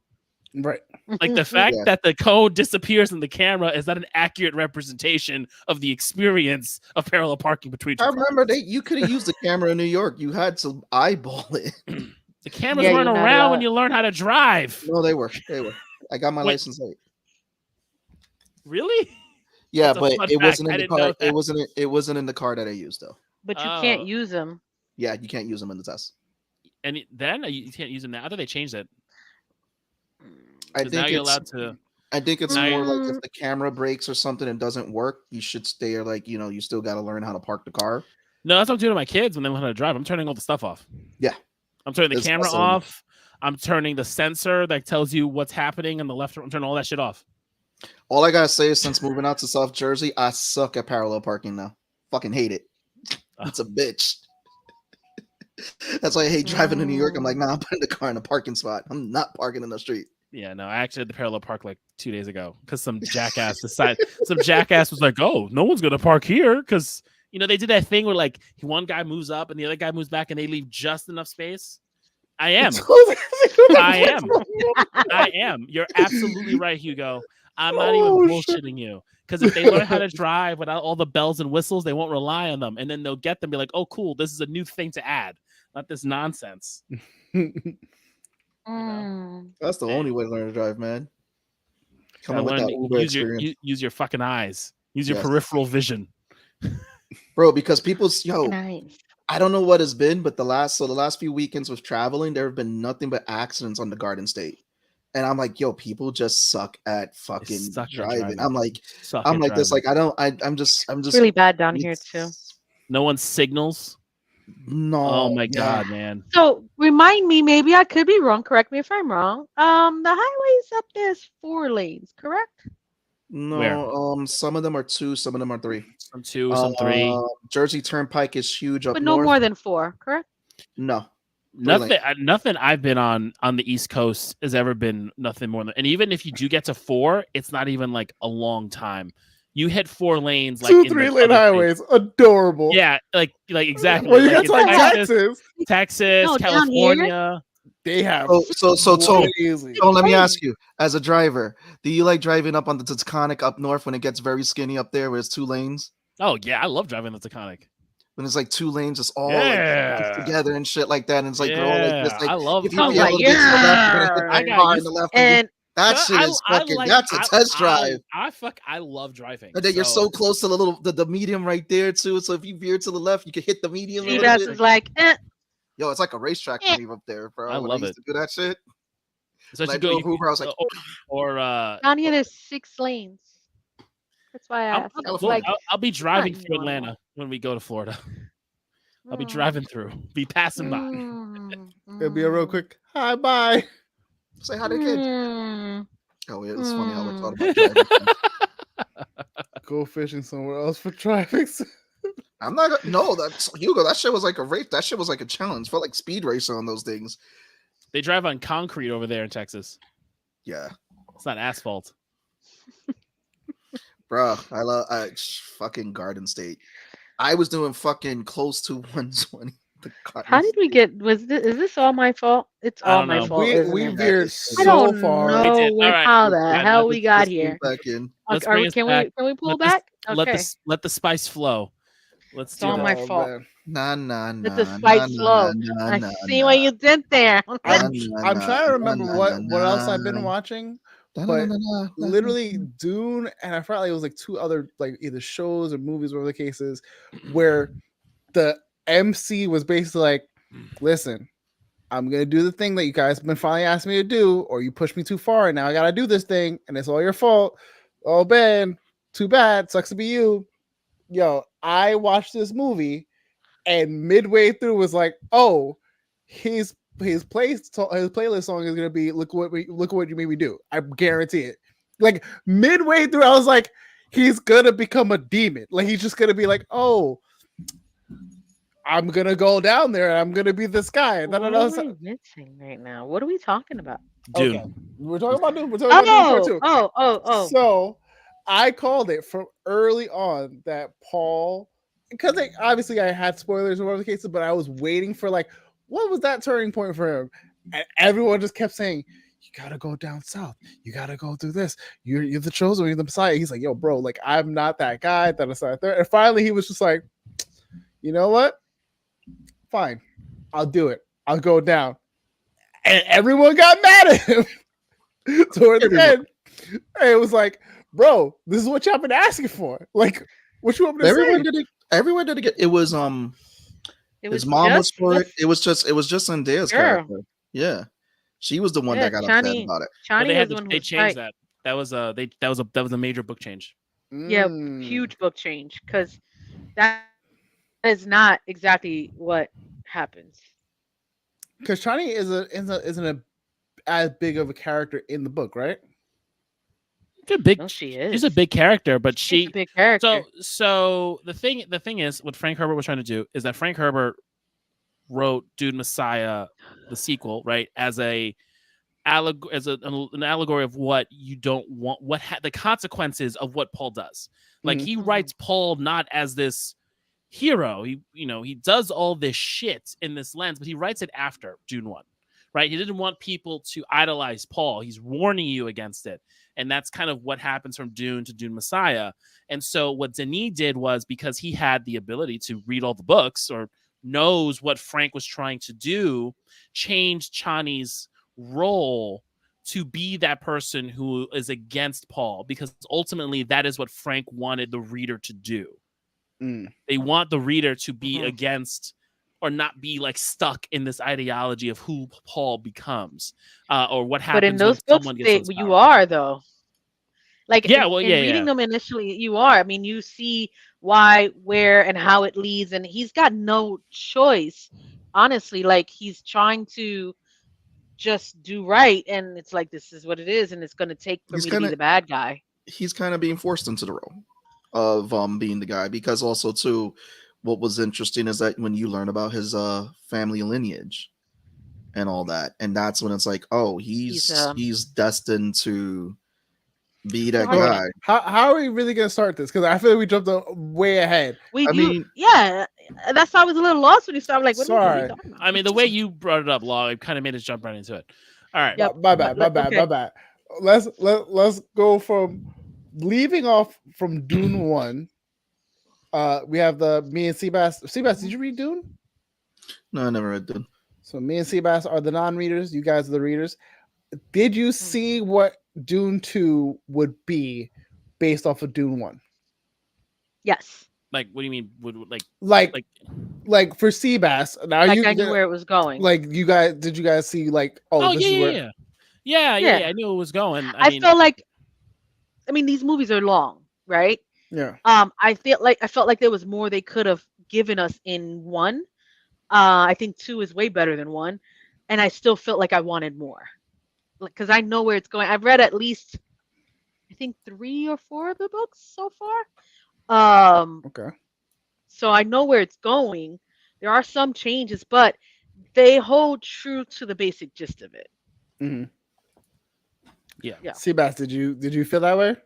Right. Like the fact that the cone disappears in the camera is not an accurate representation of the experience of parallel parking between two remember you could have used the camera in New York. You had to eyeball it. The cameras weren't around when you learn how to drive. No, they were. I got my license late. Really? Yeah, but it wasn't in the car. It wasn't in the car that I used though. But you can't use them. Yeah, you can't use them in the test. And then you can't use them now. I thought they changed it. I think you're allowed to. I think it's more like if the camera breaks or something and doesn't work, you should stay like you still got to learn how to park the car. No, that's what I'm doing to my kids when they learn how to drive. I'm turning all the stuff off. Yeah, I'm turning the camera off. I'm turning the sensor that tells you what's happening on the left. I'm turning all that shit off. All I gotta say is since moving out to South Jersey, I suck at parallel parking now. Fucking hate it. It's a bitch. That's why I hate driving to New York. I'm like, nah, I'm putting the car in a parking spot. I'm not parking in the street. Yeah, no, I actually had to parallel park like 2 days ago because some jackass was like, oh, no one's going to park here because You know, they did that thing where like one guy moves up and the other guy moves back and they leave just enough space. I am. I am. You're absolutely right, Hugo. I'm not even bullshitting you. Because if they learn how to drive without all the bells and whistles, they won't rely on them. And then they'll get them and be like, oh, cool, this is a new thing to add. Not this nonsense. That's the only way to learn to drive, man. Come on with that Uber experience. Use your fucking eyes. Use your peripheral vision. Bro, because people's I don't know what it's been, but the last few weekends with traveling, there have been nothing but accidents on the Garden State. And I'm like, yo, people just suck at fucking driving. I'm like this. Like, I'm just really bad down here too. No one signals. No. Oh my god, man. So remind me, maybe I could be wrong. Correct me if I'm wrong. The highways up there is 4 lanes, correct? No. Where? Some of them are 2, some of them are 3. Some 2, some 3. Jersey Turnpike is huge up but north. No more than 4, correct? No. Nothing I've been on the East Coast has ever been nothing more than, and even if you do get to 4, it's not even like a long time. You hit 4 lanes, like 2-3 lane highways, states. Adorable. Yeah, like exactly. Well, you got like Texas, no, California. They have so let me ask you, as a driver, do you like driving up on the Taconic up north when it gets very skinny up there where it's 2 lanes? Oh yeah, I love driving the Taconic. When it's like 2 lanes, just all like together and shit like that, and it's like all like this. Like, I love. If you be able to get to the left, you're gonna hit that car in the left, and that shit is fucking. That's a test drive. I love driving. And then you're so close to the medium right there too. So if you veer to the left, you can hit the medium. That's is like, yo, it's like a racetrack for me up there, bro. I love it. To do that shit. So I go Hoover, I was like, down here there's 6 lanes. That's why I asked. I'll be driving through Atlanta when we go to Florida. I'll be driving through, be passing by. It'll be a real quick hi, bye. Say hi to the kids. Oh, yeah, it's funny how we're talking about driving. Go fishing somewhere else for driving. I'm not gonna. No, that's Hugo. That shit was like a race. That shit was like a challenge. Felt like speed racing on those things. They drive on concrete over there in Texas. Yeah, it's not asphalt. Bro, I love fucking Garden State. I was doing fucking close to 120. How did we get? Is this all my fault? It's all my fault. We veered so far. How the hell we got here? Can we pull back? Okay. Let the spice flow. Let's do all that. my fault. Nah. Let the spice flow. I see what you did there. I'm trying to remember what else I've been watching. But literally Dune, and I felt like it was like 2 other like either shows or movies, whatever the case is, where the MC was basically like, listen, I'm gonna do the thing that you guys have been finally asking me to do, or you pushed me too far and now I gotta do this thing and it's all your fault. Oh man, too bad, sucks to be you. Yo, I watched this movie and midway through was like, oh, his playlist song is gonna be look what you made me do. I guarantee it. Like midway through, I was like, he's gonna become a demon. Like he's just gonna be like, oh, I'm gonna go down there and I'm gonna be this guy. What are we missing right now? What are we talking about? Dune. Okay. We're talking about Dune. We're talking about Dune too. Oh. So I called it from early on that Paul, because obviously I had spoilers or whatever the case is, but I was waiting for like, what was that turning point for him? And everyone just kept saying, you gotta go down south. You gotta go through this. You're the chosen. You're the Messiah. He's like, yo, bro, like I'm not that guy. That aside there. And finally, he was just like, you know what? Fine, I'll do it. I'll go down. And everyone got mad at him toward the end. And it was like, bro, this is what y'all been asking for. Like, what you want me to say? Everyone did it. It was his mom was for it. It was just Zendaya's character. Yeah, she was the one that got upset about it. They changed that. That was a major book change. Yeah, huge book change, because that is not exactly what happens. Because Chani isn't as big of a character in the book, right? She is. She's a big character, but she's a big character. So the thing is, what Frank Herbert was trying to do is that Frank Herbert wrote Dune Messiah, the sequel, right, as an allegory of what you don't want, the consequences of what Paul does. Like he writes Paul not as this hero. He does all this shit in this lens, but he writes it after Dune 1, right? He didn't want people to idolize Paul. He's warning you against it. And that's kind of what happens from Dune to Dune Messiah. And so what Denis did was, because he had the ability to read all the books or knows what Frank was trying to do, changed Chani's role to be that person who is against Paul, because ultimately that is what Frank wanted the reader to do. They want the reader to be against, or not be like stuck in this ideology of who Paul becomes, or what happens. But in those when books, someone gets you are though. Like in reading yeah. them initially, you are. I mean, you see why, where, and how it leads, and he's got no choice. Honestly, like he's trying to just do right, and it's like this is what it is, and it's going to take for me to be the bad guy. He's kind of being forced into the role of being the guy, because also too, what was interesting is that when you learn about his family lineage and all that, and that's when it's like, oh, he's destined to be that guy. How are we really gonna start this? Because I feel like we jumped way ahead. Yeah, that's why I was a little lost when you started. Like, what are you talking about? I mean, the way you brought it up, Law, it kind of made us jump right into it. All right, my bad. Let's go from leaving off from Dune 1. We have me and Seabass. Seabass, did you read Dune? No, I never read Dune. So me and Seabass are the non-readers. You guys are the readers. Did you see what Dune 2 would be based off of Dune 1? Yes. Like, what do you mean? Like for Seabass? Now I knew where it was going. Like, did you guys see like? Yeah. I knew it was going. I felt like, these movies are long, right? Yeah. I felt like there was more they could have given us in 1. I think 2 is way better than 1, and I still felt like I wanted more, because I know where it's going. I've read at least, I think, 3 or 4 of the books so far. Okay. So I know where it's going. There are some changes, but they hold true to the basic gist of it. Mm-hmm. Yeah. Seabass, did you feel that way?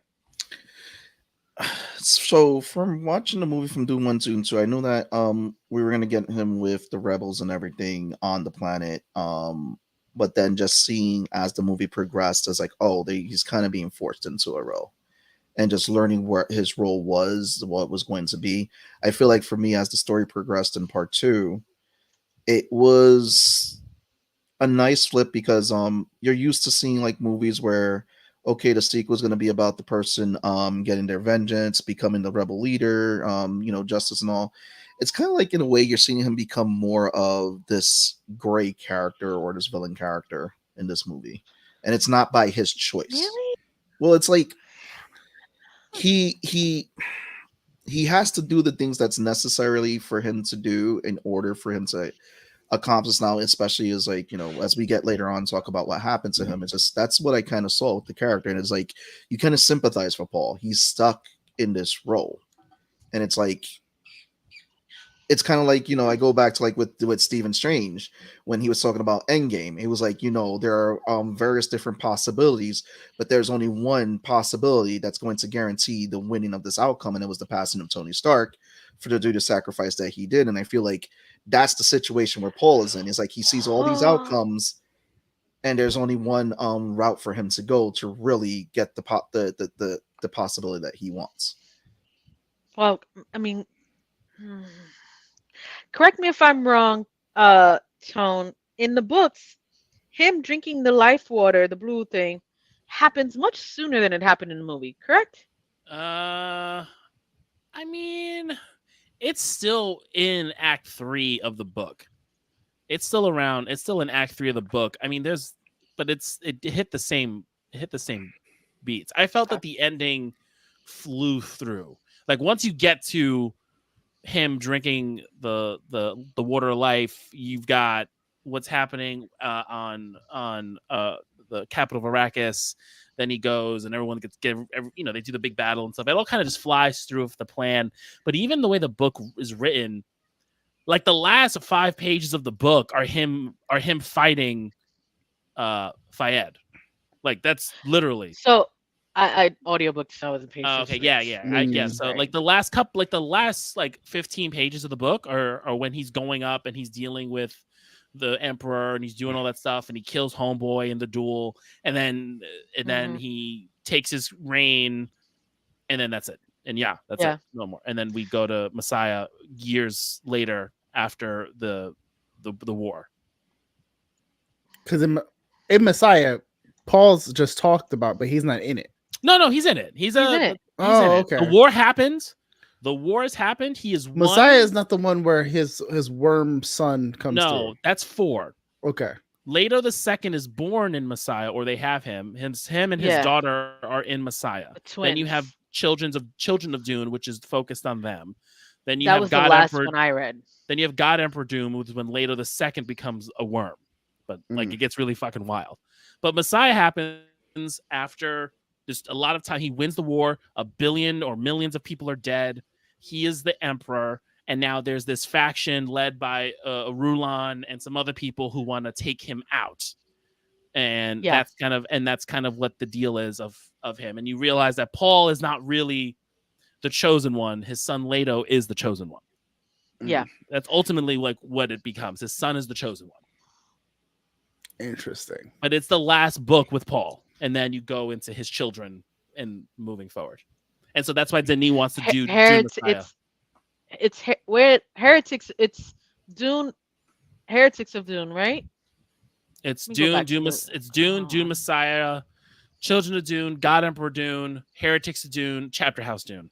So from watching the movie from Dune 1, 2, and 2, I knew that we were gonna get him with the rebels and everything on the planet. But then just seeing as the movie progressed, as like, he's kind of being forced into a role, and just learning what his role was, what it was going to be. I feel like for me, as the story progressed in part 2, it was a nice flip, because you're used to seeing like movies where, okay, the sequel is going to be about the person getting their vengeance, becoming the rebel leader, justice and all. It's kind of like, in a way, you're seeing him become more of this gray character or this villain character in this movie, and it's not by his choice. Really? Well, it's like he has to do the things that's necessarily for him to do in order for him to accomplish now, especially as like, as we get later on talk about what happened to him. It's just, that's what I kind of saw with the character, and it's like you kind of sympathize for Paul. He's stuck in this role, and it's like, it's kind of like, I go back to like with Stephen Strange when he was talking about Endgame. It was like, there are various different possibilities, but there's only one possibility that's going to guarantee the winning of this outcome, and it was the passing of Tony Stark for to do the sacrifice that he did. And I feel like that's the situation where Paul is in. It's like he sees all these outcomes, and there's only one route for him to go to really get the possibility that he wants. Well, correct me if I'm wrong, Tone. In the books, him drinking the life water, the blue thing, happens much sooner than it happened in the movie, correct? It's still in Act 3 of the book. It's still around. It's still in Act 3 of the book. It hit the same beats. I felt that the ending flew through. Like, once you get to him drinking the water of life, you've got what's happening on the capital of Arrakis. Then he goes and everyone they do the big battle and stuff. It all kind of just flies through with the plan. But even the way the book is written, like the last 5 pages of the book are him fighting Fayed. Like, that's literally. So I audiobook, so I wasn't paying Oh, attention. okay, yeah. I guess so. Like the last 15 pages of the book are when he's going up and he's dealing with the emperor and he's doing all that stuff and he kills homeboy in the duel and then he takes his reign and then that's it. And that's it. No more. And then we go to Messiah years later after the war. Because in Messiah, Paul's just talked about, but he's not in it. No, he's in it. He's in it. Okay. The war happened. The war has happened. He is Messiah is not the one where his worm son comes. No, that's 4. Okay. Leto the second is born in Messiah, or they have him. Him and his daughter are in Messiah. Then you have children of Dune, which is focused on them. Then you have God the last Emperor. one I read. Then you have God Emperor Doom, which is when Leto the second becomes a worm. But like it gets really fucking wild. But Messiah happens after just a lot of time. He wins the war. 1 billion or millions of people are dead. He is the emperor. And now there's this faction led by Rulon and some other people who want to take him out. And that's kind of what the deal is of him. And you realize that Paul is not really the chosen one. His son Leto is the chosen one. Yeah. That's ultimately like what it becomes. His son is the chosen one. Interesting. But it's the last book with Paul. And then you go into his children and moving forward. And so that's why Denis wants to do Messiah. It's where Heretics. It's Dune. Heretics of Dune, right? It's Dune. It's Dune. Dune Messiah. Children of Dune. God Emperor Dune. Heretics of Dune. Chapter House Dune.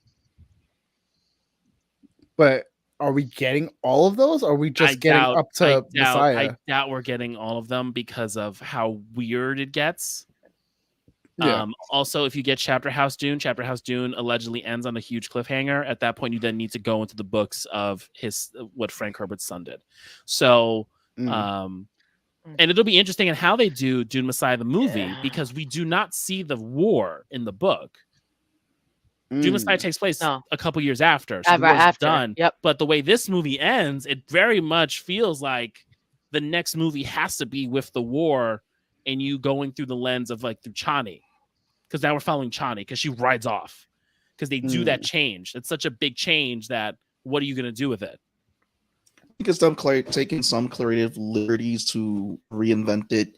But are we getting all of those? Or are we just getting up to Messiah? I doubt we're getting all of them because of how weird it gets. Yeah. Also, if you get Chapter House Dune allegedly ends on a huge cliffhanger. At that point, you then need to go into the books of what Frank Herbert's son did. So, and it'll be interesting in how they do Dune Messiah the movie because we do not see the war in the book. Dune Messiah takes place a couple years after, so the war's done. Yep. But the way this movie ends, it very much feels like the next movie has to be with the war and you going through the lens of like through Chani. Because now we're following Chani because she rides off. Because they do that change. It's such a big change that what are you going to do with it? I think it's them taking some creative liberties to reinvent it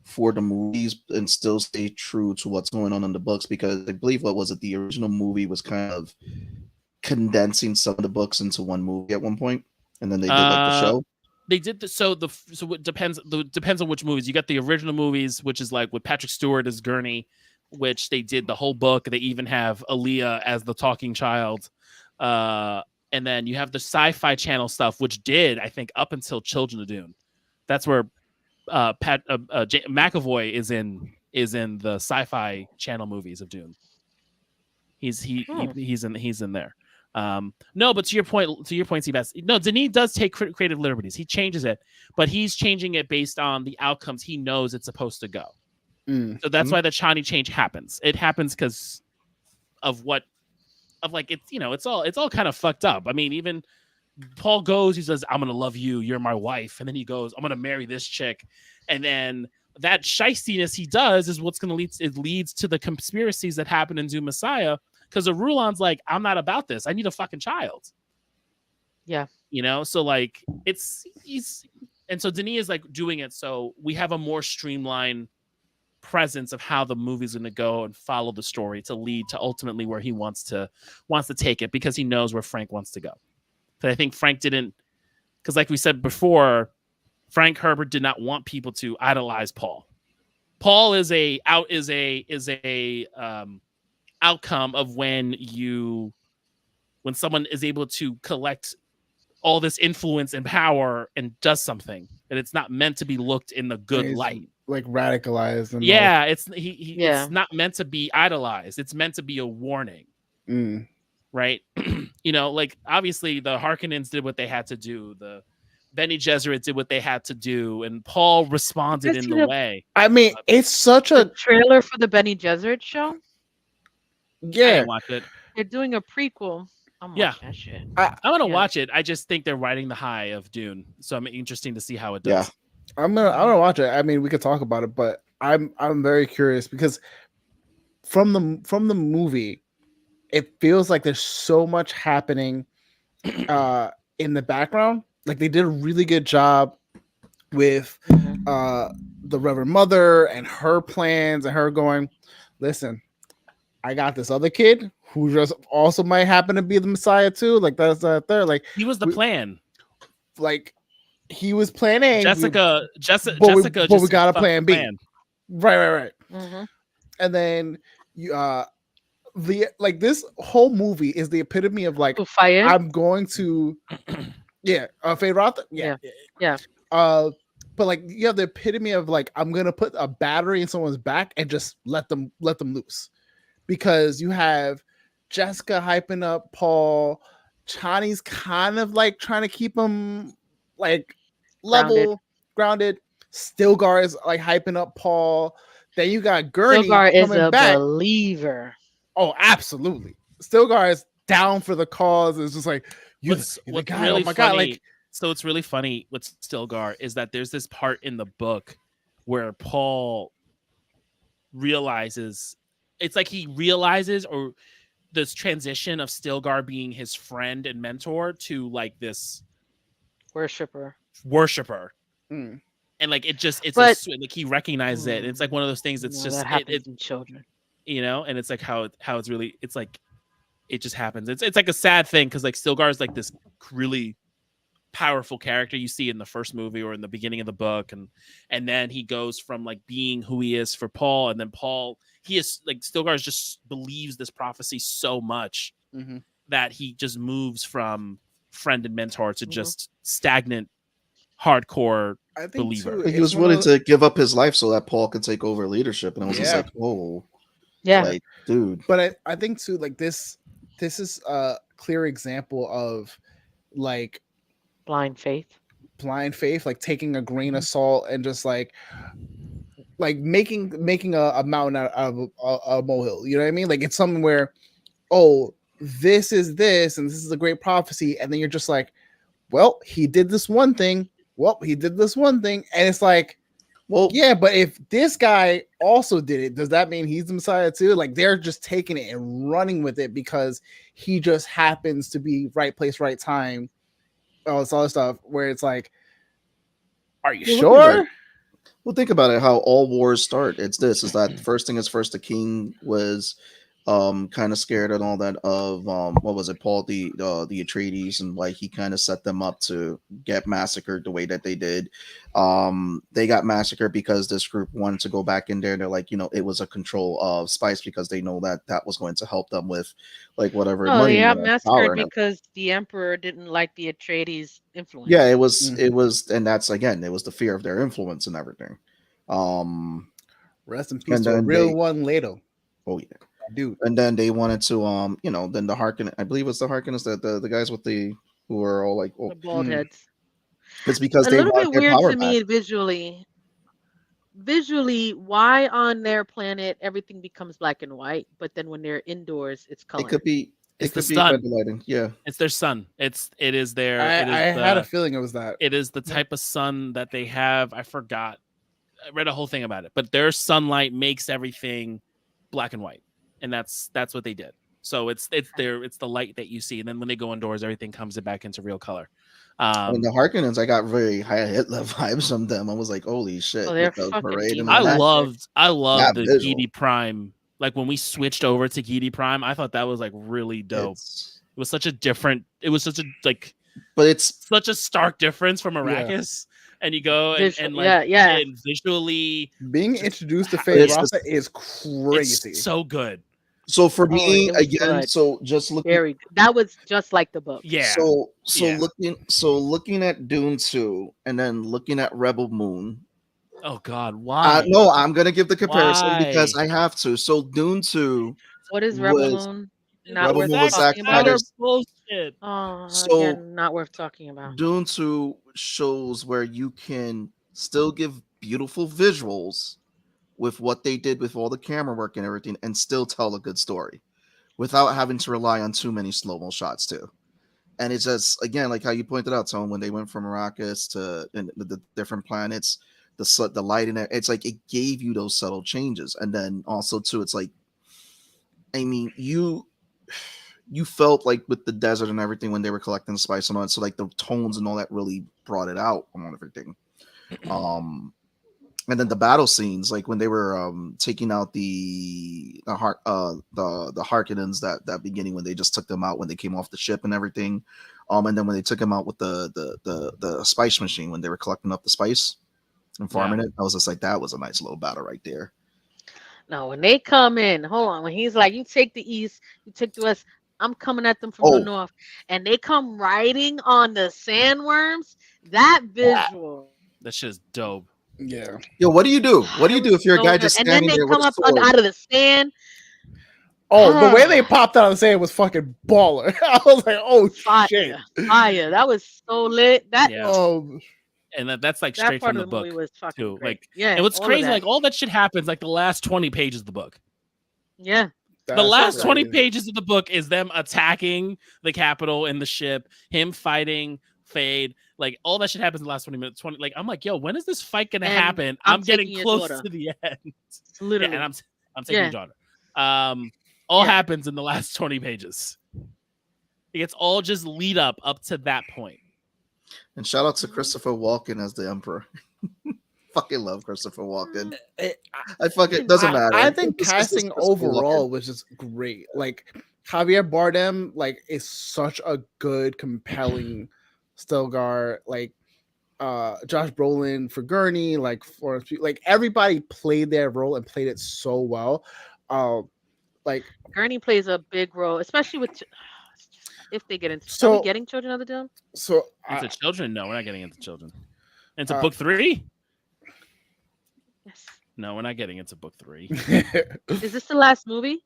for the movies and still stay true to what's going on in the books. Because I believe the original movie was kind of condensing some of the books into one movie at one point, and then they did like the show. They did so it depends on which movies. You got the original movies, which is like with Patrick Stewart as Gurney, which they did the whole book. They even have Aaliyah as the talking child. And then you have the Sci-Fi Channel stuff, which did, I think, up until Children of Dune. That's where McAvoy is in the Sci-Fi Channel movies of Dune. He's in there. No, but to your point, Sebastian. No, Denis does take creative liberties. He changes it, but he's changing it based on the outcomes he knows it's supposed to go. So that's why the Chani change happens. It happens because of it's all kind of fucked up. I mean, even Paul goes, he says, "I'm gonna love you, you're my wife," and then he goes, "I'm gonna marry this chick," and then that shystiness he does is what's gonna leads to the conspiracies that happen in Dune Messiah. Because the Rulon's like, I'm not about this. I need a fucking child. Yeah. So like and so Denis is like doing it so we have a more streamlined presence of how the movie's going to go and follow the story to lead to ultimately where he wants to take it because he knows where Frank wants to go. But I think Frank didn't, because like we said before, Frank Herbert did not want people to idolize Paul. Paul is a outcome of when someone is able to collect all this influence and power and does something, and it's not meant to be looked in the good light, like radicalized. And it's not meant to be idolized. It's meant to be a warning, right? Like obviously the Harkonnens did what they had to do. The Bene Gesserit did what they had to do, and Paul responded in the way. I mean, it's such a trailer for the Bene Gesserit show. Yeah, I didn't watch it. They're doing a prequel. I'm watching that shit. I'm gonna watch it. I just think they're riding the high of Dune, so I'm interesting to see how it does. Yeah, I'm gonna watch it. I mean, we could talk about it, but I'm very curious because from the movie, it feels like there's so much happening in the background. Like they did a really good job with the Reverend Mother and her plans and her going, listen, I got this other kid who just also might happen to be the Messiah too. Like that's there. Like he was the plan. Like he was plan A. Jessica but we got a plan B. Right. Mm-hmm. And then you the like this whole movie is the epitome of like I'm going to Fade Roth. Yeah. But like you have the epitome of like I'm gonna put a battery in someone's back and just let them loose, because you have Jessica hyping up Paul, Chani's kind of like trying to keep him like level grounded. Stilgar is like hyping up Paul. Then you got Gurney Stilgar coming is a back. believer. Oh, absolutely. Stilgar is down for the cause. It's just like what's guy, really oh my funny, God, like so it's really funny with Stilgar is that there's this part in the book where Paul realizes, it's like he realizes, or this transition of Stilgar being his friend and mentor to like this worshiper. Mm. And like it's like he recognizes it. And it's like one of those things that's just that happens in children, you know, and it's like how it's really, it's like it just happens. It's like a sad thing because like Stilgar is like this really powerful character you see in the first movie or in the beginning of the book, and then he goes from like being who he is for Paul, and then Paul, he is like Stilgar just believes this prophecy so much that he just moves from friend and mentor to just stagnant hardcore believer. He was willing to give up his life so that Paul could take over leadership, and I was just like, whoa, like, dude. But I think too, like this is a clear example of like blind faith, like taking a grain of salt and just like making a mountain out of a molehill. You know what I mean? Like it's something where, oh, this is this, and this is a great prophecy, and then you're just like, well, he did this one thing. And it's like, well, yeah, but if this guy also did it, does that mean he's the Messiah too? Like they're just taking it and running with it because he just happens to be right place, right time. All this other stuff where it's like, are you sure? Well, think about it. How all wars start. It's this: is that first thing is first. The king was kind of scared and all that of what was it, Paul, the Atreides, and like he kind of set them up to get massacred the way that they did. They got massacred because this group wanted to go back in there. They're like, you know, it was a control of spice because they know that was going to help them with like whatever money. They got massacred because the emperor didn't like the Atreides influence. Yeah, it was, and that's again, it was the fear of their influence and everything. Rest in peace to a real one later. Oh yeah. Dude. And then they wanted to you know, then the Harkonnen, I believe it's the Harkonnens, that the guys with who are all like the bald heads. It's because a they little bit weird to me back. Visually, why on their planet everything becomes black and white, but then when they're indoors it's color. It could be the sun. Yeah, it's their sun. It is their. I had a feeling it was that. It is the type of sun that they have. I forgot. I read a whole thing about it, but their sunlight makes everything black and white. And that's what they did. So it's the light that you see, and then when they go indoors, everything comes back into real color. And the Harkonnens, I got very high Hitler vibes from them. I was like, holy shit! Oh, they're fucking I loved the Gidi Prime. Like when we switched over to Gidi Prime, I thought that was like really dope. It was such a but it's such a stark difference from Arrakis. And you go and visually being introduced to Fade Roth is crazy. It's so good. So for me, again, good. So just looking, that was just like the book. Yeah. Looking at Dune 2 and then looking at Rebel Moon. Oh God, why? No, I'm gonna give the comparison because I have to. So Dune 2. What is Rebel Moon? Not worth talking about. Bullshit. Oh, so again, not worth talking about. Dune 2 shows where you can still give beautiful visuals with what they did with all the camera work and everything, and still tell a good story without having to rely on too many slow-mo shots too. And it's just, again, like how you pointed out, Tone, when they went from Arrakis to the different planets, the lighting, it's like it gave you those subtle changes. And then also too, it's like I mean, you felt like with the desert and everything when they were collecting the spice and all that, so like the tones and all that really brought it out on everything. And then the battle scenes, like when they were taking out the Harkonnens, that beginning when they just took them out when they came off the ship and everything, and then when they took them out with the spice machine when they were collecting up the spice and farming it, I was just like, that was a nice little battle right there. No, when they come in, hold on. When he's like, "You take the east, you take the west. I'm coming at them from the north," and they come riding on the sandworms. That visual. That shit's dope. Yeah. Yo, what do you do? What do you do if you're a guy just standing there with a sword? And then they come up out of the sand. Oh, the way they popped out of the sand was fucking baller. I was like, "Oh shit, fire!" That was so lit. And that's like straight from the book too. Great. Like, and what's crazy, like all that shit happens like the last 20 pages of the book. Yeah. The last 20 pages of the book is them attacking the Capitol in the ship, him fighting Fade. Like all that shit happens in the last 20 minutes. Like I'm like, yo, when is this fight gonna happen? I'm getting close to the end. Literally. Yeah, and I'm taking your daughter. All happens in the last 20 pages. It's all just lead up to that point. And shout out to Christopher Walken as the Emperor. Fucking love Christopher Walken. I fucking doesn't matter. I think casting overall was just great. Like Javier Bardem, like is such a good, compelling Stilgar. Like Josh Brolin for Gurney, like Florence Pugh, like everybody played their role and played it so well. Like Gurney plays a big role, especially with if they get into. Are we getting children of the Dune? So into children? No, we're not getting into children. Into book 3? Yes. No, we're not getting into book 3. Is this the last movie?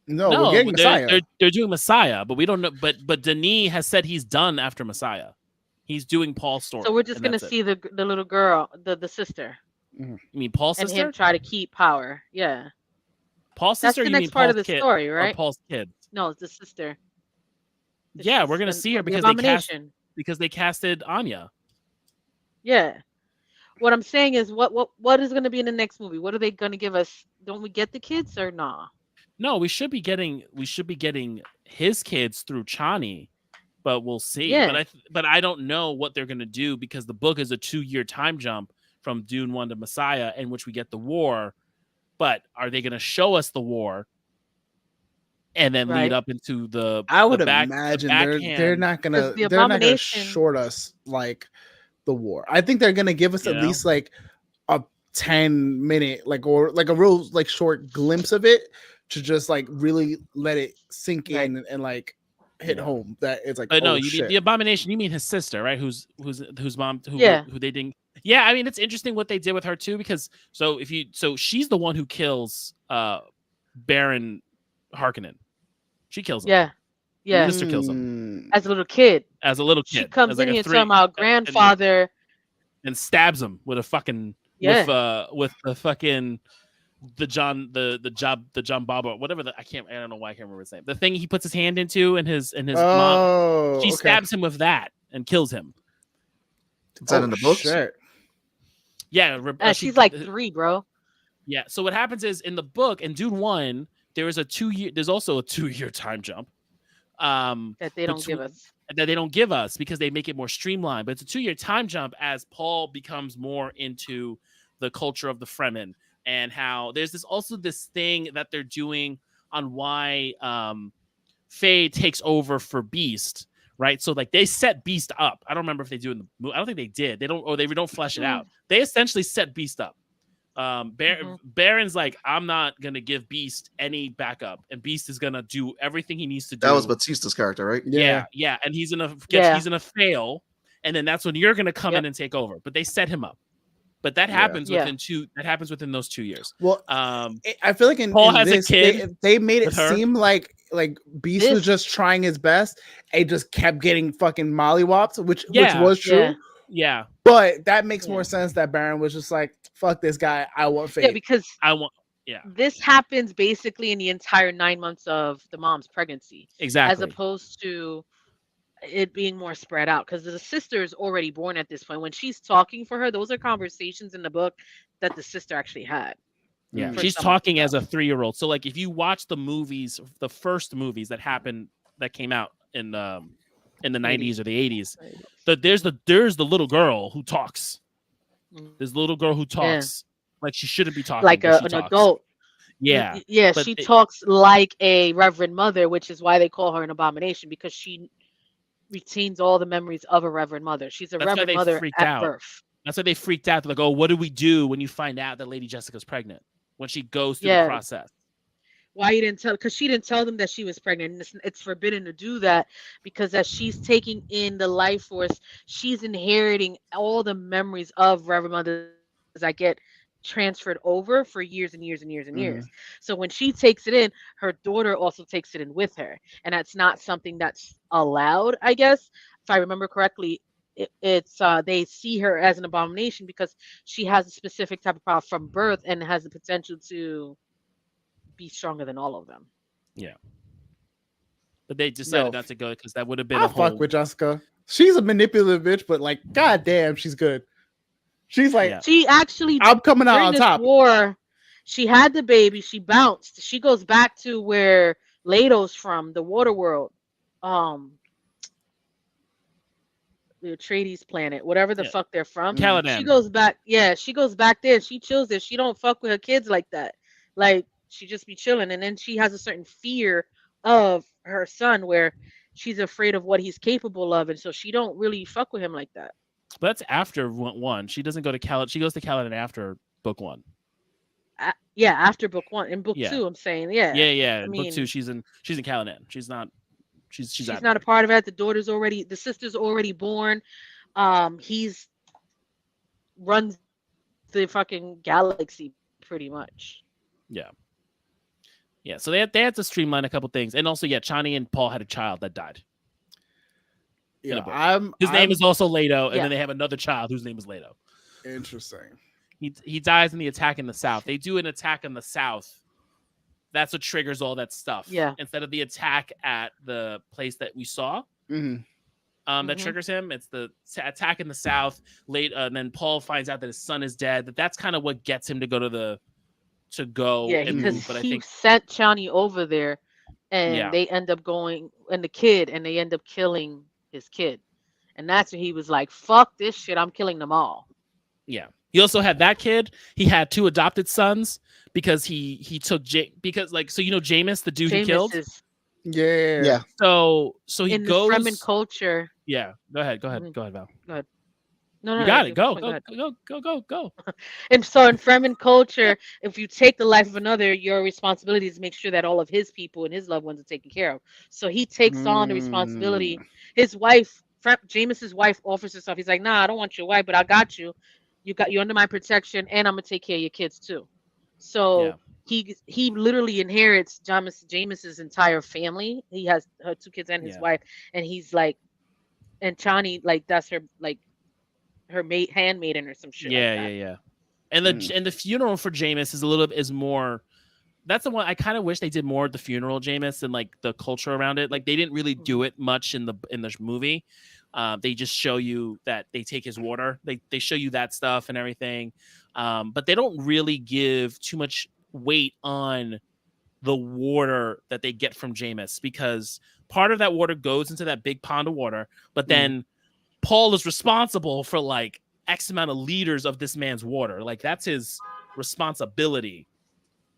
No, we're getting Messiah. They're doing Messiah, but we don't know. But Denis has said he's done after Messiah. He's doing Paul's story. So we're just gonna see the little girl, the sister. You mean Paul's sister? And him try to keep power. Yeah. Paul's sister. That's the next part of the story, right? Or Paul's kid. No, it's the sister. Yeah, we're gonna see her because they casted Anya. Yeah. What I'm saying is, what is going to be in the next movie? What are they going to give us? Don't we get the kids or nah? No, we should be getting his kids through Chani, but we'll see. Yeah. But I don't know what they're going to do because the book is a 2-year time jump from Dune 1 to Messiah, in which we get the war. But are they going to show us the war and then lead up into the? I would imagine they're not gonna short us like the war. I think they're gonna give us at least like a 10-minute or like a real like short glimpse of it to just like really let it sink in and like hit home that it's like. But no, the Abomination. You mean his sister, right? Whose mom? Who they didn't. Yeah, I mean it's interesting what they did with her too because so she's the one who kills Baron Harkonnen. She kills him. Yeah. Sister kills him as a little kid. She comes in here talking about grandfather and stabs him with a fucking with the fucking the John Bob whatever I don't know why I can't remember his name. The thing he puts his hand into and his mom. She stabs him with that and kills him. Is that in the books? Shit. Yeah, she's like 3, bro. Yeah. So what happens is in the book in Dune 1. There's also a 2-year time jump that they don't give us. That they don't give us because they make it more streamlined. But it's a 2-year time jump as Paul becomes more into the culture of the Fremen and how there's this thing that they're doing on why Faye takes over for Beast, right? So like they set Beast up. I don't remember if they do in the movie. I don't think they did. They don't flesh it out. They essentially set Beast up. Baron's like, I'm not gonna give Beast any backup, and Beast is gonna do everything he needs to do. That was Batista's character, right? Yeah, and he's gonna fail, and then that's when you're gonna come in and take over. But they set him up. But that happens within those 2 years. Well, I feel like Paul has a kid. They made it seem like Beast was just trying his best and just kept getting fucking mollywopped, which was true. Yeah. But that makes more sense that Baron was just like, fuck this guy. I want Faye. Yeah, because this happens basically in the entire 9 months of the mom's pregnancy. Exactly. As opposed to it being more spread out. Because the sister is already born at this point. When she's talking for her, those are conversations in the book that the sister actually had. Yeah, Mm. she's talking as a 3-year-old. So like if you watch the movies, the first movies that came out in the 90s or the 80s, there's the little girl who talks. There's a little girl who talks like she shouldn't be talking, like but she an talks. adult. Yeah. Yeah, but she talks like a Reverend Mother, which is why they call her an abomination, because she retains all the memories of a Reverend Mother. She's a That's why Reverend they Mother freaked at out. birth. That's why they freaked out. They're like, oh, what do we do when you find out that Lady Jessica's pregnant? When she goes through the process. Why you didn't tell? Because she didn't tell them that she was pregnant. And it's forbidden to do that, because as she's taking in the life force, she's inheriting all the memories of Reverend Mothers that get transferred over for years and years and years and years. So when she takes it in, her daughter also takes it in with her, and that's not something that's allowed, I guess, if I remember correctly. It's they see her as an abomination because she has a specific type of power from birth and has the potential to be stronger than all of them. Yeah. But they decided not to go because that would have been I fuck with Jessica. She's a manipulative bitch, but like, goddamn, she's good. She's like, she actually, I'm coming out on top. War, she had the baby. She bounced. She goes back to where Leto's from, the water world, the Atreides planet, whatever the fuck they're from. Caladan. She goes back. Yeah, she goes back there. She chills there. She don't fuck with her kids like that. Like, she just be chilling, and then she has a certain fear of her son where she's afraid of what he's capable of, and so she don't really fuck with him like that. But that's after 1. She doesn't go to Caladan. She goes to Caladan after book 1. Yeah, after book 1. In book 2, I'm saying, yeah. I mean, book 2, she's in Caladan. She's not not a part of it. The sister's already born. He's runs the fucking galaxy pretty much. Yeah, so they had to streamline a couple things, and also, Chani and Paul had a child that died. Yeah, his name is also Leto, and then they have another child whose name is Leto. Interesting. He dies in the attack in the south. They do an attack in the south. That's what triggers all that stuff. Yeah. Instead of the attack at the place that we saw, that triggers him. It's the attack in the south. And then Paul finds out that his son is dead. That's kind of what gets him to go and move. But I think sent Chani over there, and they end up going, and they end up killing his kid, and that's when he was like, "Fuck this shit! I'm killing them all." Yeah. He also had that kid. He had 2 adopted sons because he took Jameis, the dude he killed. Yeah. So he in goes the Fremen culture. Yeah. Go ahead, Val. Go ahead. No, you got it. Go. And so in Fremen culture, if you take the life of another, your responsibility is to make sure that all of his people and his loved ones are taken care of. So he takes on the responsibility. His wife, Jameis's wife, offers herself. He's like, "Nah, I don't want your wife, but I got you. You're under my protection, and I'm gonna take care of your kids too." So he literally inherits Jameis's entire family. He has her 2 kids and his wife, and he's like, and Chani, like, that's her, like, her handmaiden or some shit. Yeah. And the funeral for Jameis is more. That's the one I kind of wish they did more of the funeral Jameis and like the culture around it. Like they didn't really do it much in the movie. They just show you that they take his water. They show you that stuff and everything. But they don't really give too much weight on the water that they get from Jameis, because part of that water goes into that big pond of water, but then Paul is responsible for like X amount of liters of this man's water. Like that's his responsibility.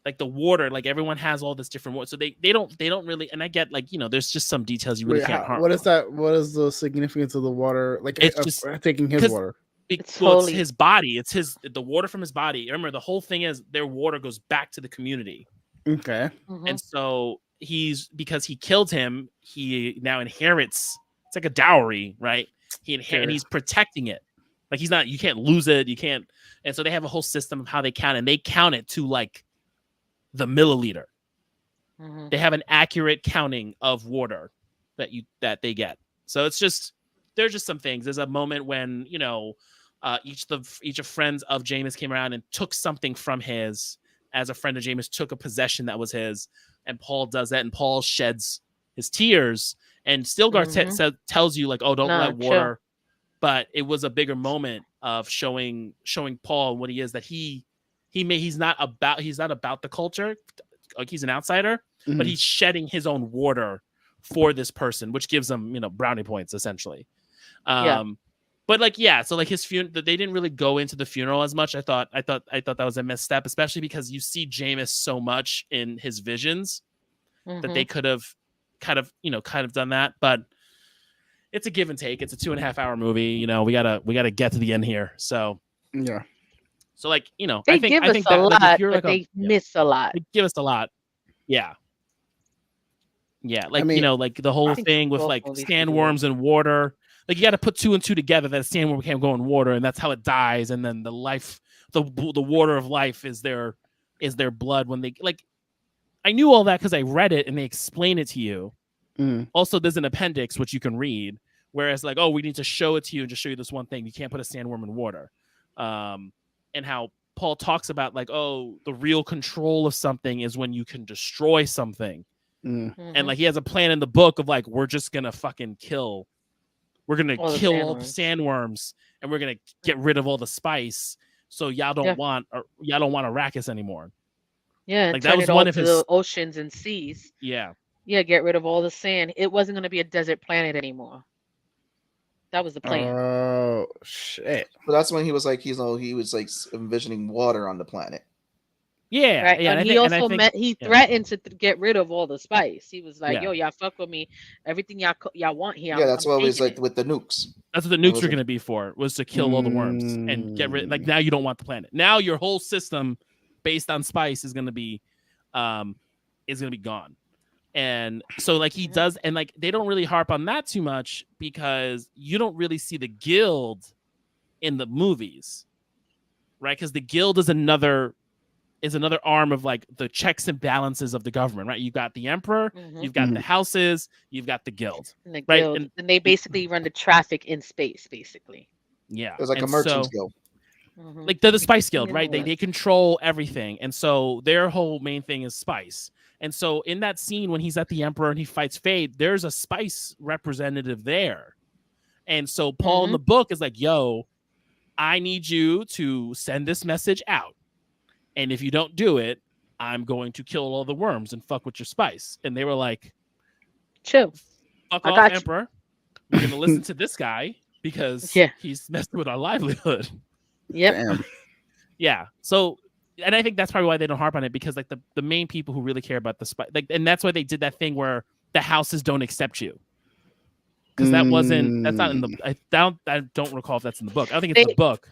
Like the water, like everyone has all this different water. So they don't really, and I get like, there's just some details you really can't harm. What is that? What is the significance of the water? Like it's just taking his water. It's his body. It's the water from his body. Remember, the whole thing is their water goes back to the community. Okay. And so because he killed him, he now inherits, it's like a dowry, right? And he's protecting it. Like you can't lose it. You can't. And so they have a whole system of how they count, and they count it to like the milliliter. They have an accurate counting of water that they get. So there's just some things. There's a moment when, each of friends of Jameis came around and took something from his, as a friend of Jameis took a possession that was his, and Paul does that, and Paul sheds his tears, and Stilgar tells you like, oh, don't let water. But it was a bigger moment of showing Paul what he is, that he he's not about the culture. Like he's an outsider, but he's shedding his own water for this person, which gives him, brownie points essentially. But like, so like his funeral, they didn't really go into the funeral as much. I thought that was a misstep, especially because you see Jameis so much in his visions that they could have kind of done that. But it's a give and take. It's a 2.5 hour movie. We gotta get to the end here. So yeah. So like, they I think us that a lot, like, if you're but like they miss a lot. They give us a lot. Yeah. Yeah. Like, I mean, like the whole thing with like sandworms and water. Like you got to put 2 and 2 together that a sandworm can't go in water, and that's how it dies. And then the water of life is their blood when they like. I knew all that because I read it and they explain it to you. Also, there's an appendix which you can read. Whereas like, oh, we need to show it to you and just show you this one thing. You can't put a sandworm in water. And how Paul talks about like, oh, the real control of something is when you can destroy something. And like he has a plan in the book of like, we're just gonna fucking kill. We're gonna kill all the sandworms and we're gonna get rid of all the spice. So y'all don't want Arrakis anymore. Yeah, like that was one of his the oceans and seas. Yeah, get rid of all the sand. It wasn't gonna be a desert planet anymore. That was the plan. Oh shit! But that's when he was like, he was like envisioning water on the planet. Yeah, right? Yeah. And he also he threatened to get rid of all the spice. He was like, "Yo, y'all fuck with me. Everything y'all want here." Yeah, that's what it was like with the nukes. That's what the nukes were going to be for. Was to kill all the worms and get rid. Like now you don't want the planet. Now your whole system, based on spice, is going to be gone. And so like he does, and like they don't really harp on that too much because you don't really see the guild in the movies, right? Because the guild is another arm of like the checks and balances of the government, right? You've got the emperor, you've got the houses, you've got the guild, and the right? Guild. And they basically run the traffic in space, basically. Yeah, there's like a merchant's guild. Like they're the Spice Guild, right? They control everything, and so their whole main thing is spice. And so in that scene when he's at the Emperor and he fights Fade, there's a spice representative there. And so Paul in the book is like, "Yo, I need you to send this message out. And if you don't do it, I'm going to kill all the worms and fuck with your spice." And they were like, "Chill. Fuck off, Emperor. We're going to listen to this guy because he's messing with our livelihood." Yep. Damn. Yeah. So, and I think that's probably why they don't harp on it, because like the main people who really care about the spice, like, and that's why they did that thing where the houses don't accept you. Because that's not in the, I don't recall if that's in the book. I don't think it's in the book.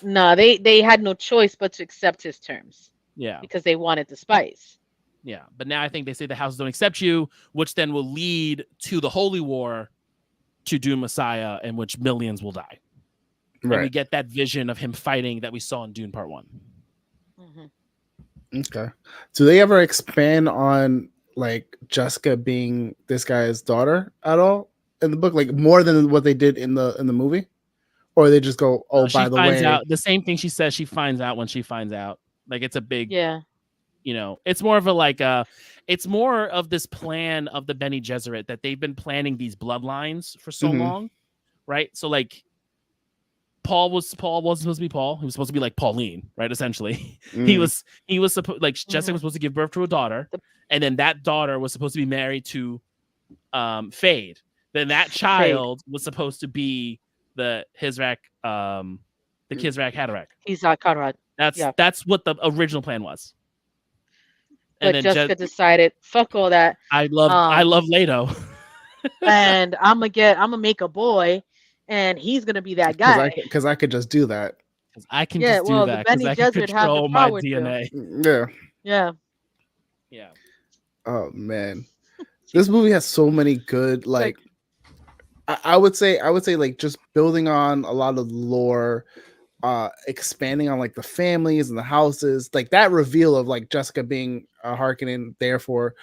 No, they had no choice but to accept his terms. Yeah. Because they wanted the spice. Yeah. But now I think they say the houses don't accept you, which then will lead to the Holy War, to Dune Messiah, in which millions will die. Right. And we get that vision of him fighting that we saw in Dune Part 1. Okay. Do they ever expand on like Jessica being this guy's daughter at all in the book, like more than what they did in the movie? Or they just go, "Oh, by the way," out the same thing she says. She finds out when she finds out. Like it's a big, it's more of a like it's more of this plan of the Bene Gesserit that they've been planning these bloodlines for so long, right? So like Paul wasn't supposed to be Paul. He was supposed to be like Pauline, right? Essentially, he was supposed, like Jessica was supposed to give birth to a daughter, and then that daughter was supposed to be married to Fade. Then that child was supposed to be the Kizrak Haderach. That's what the original plan was. But then Jessica decided, fuck all that. I love Leto. And I'm gonna make a boy, and he's gonna be that guy. Because I could just do that. Because I can just do that. Because I can control my DNA. Yeah. Oh man, this movie has so many good like. I would say like just building on a lot of lore, expanding on like the families and the houses, like that reveal of like Jessica being Harkonnen, therefore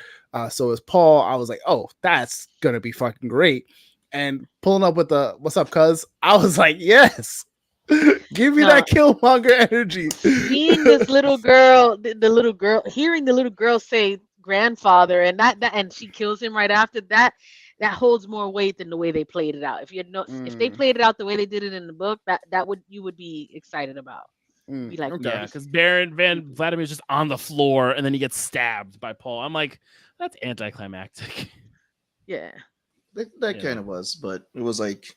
so is Paul. I was like, oh, that's gonna be fucking great. And pulling up with the "what's up, cuz," I was like, yes, give me that Killmonger energy. Seeing this little girl, the little girl, hearing the little girl say grandfather, and that and she kills him right after that. That holds more weight than the way they played it out. If they played it out the way they did it in the book, that you would be excited about. Be like, Okay. Yeah, because Baron Van Vladimir's just on the floor and then he gets stabbed by Paul. I'm like, that's anticlimactic. yeah. That Yeah. kind of was, but it was like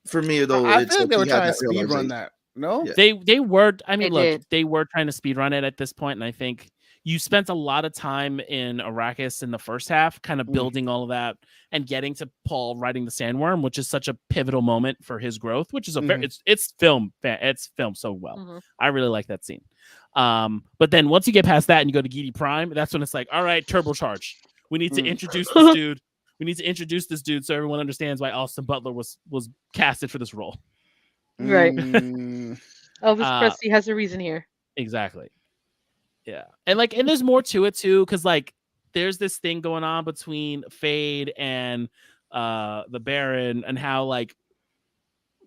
for me though. I It's feel like they were he had trying to that speed run realization. that. No, Yeah. They were. I mean, They look, did. they were trying to speedrun it at this point, and I think you spent a lot of time in Arrakis in the first half, kind of building all of that and getting to Paul riding the sandworm, which is such a pivotal moment for his growth. Which is a very it's filmed so well. I really like that scene. But then once you get past that and you go to Gidi Prime, that's when it's like, all right, turbocharge. We need to introduce this dude. We need to introduce this dude so everyone understands why Austin Butler was casted for this role. Right. Elvis Presley has a reason here. Exactly. Yeah. And there's more to it too, because like there's this thing going on between Fade and the Baron, and how like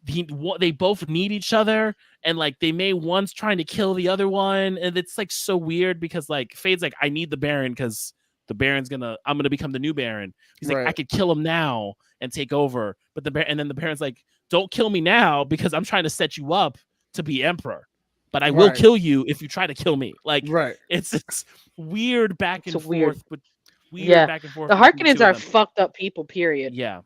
they both need each other, and like they may one's trying to kill the other one, and it's like so weird because like Fade's like, I need the Baron because the Baron's I'm gonna become the new Baron. He's like, I could kill him now and take over, but and then the Baron's like, don't kill me now because I'm trying to set you up to be emperor, but I will kill you if you try to kill me. Like, it's weird back and forth, but weird back and forth. The Harkonnens are fucked up people. Period. Yeah.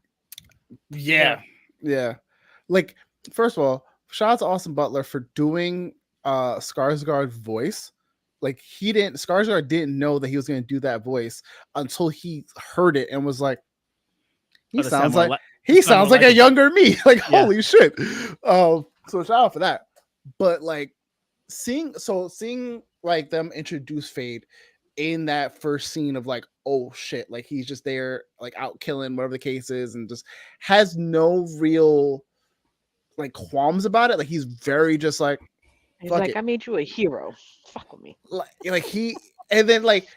Like, first of all, shout out to Austin Butler for doing Skarsgård's voice. Like, Skarsgård didn't know that he was going to do that voice until he heard it and was like, he sounds like a younger me. Like, holy shit. So shout out for that. But like seeing like them introduce Fade in that first scene of like, oh shit, like he's just there, like out killing whatever the case is, and just has no real like qualms about it. Like he's very just like, he's like, I made you a hero. Fuck with me. Like he, and then like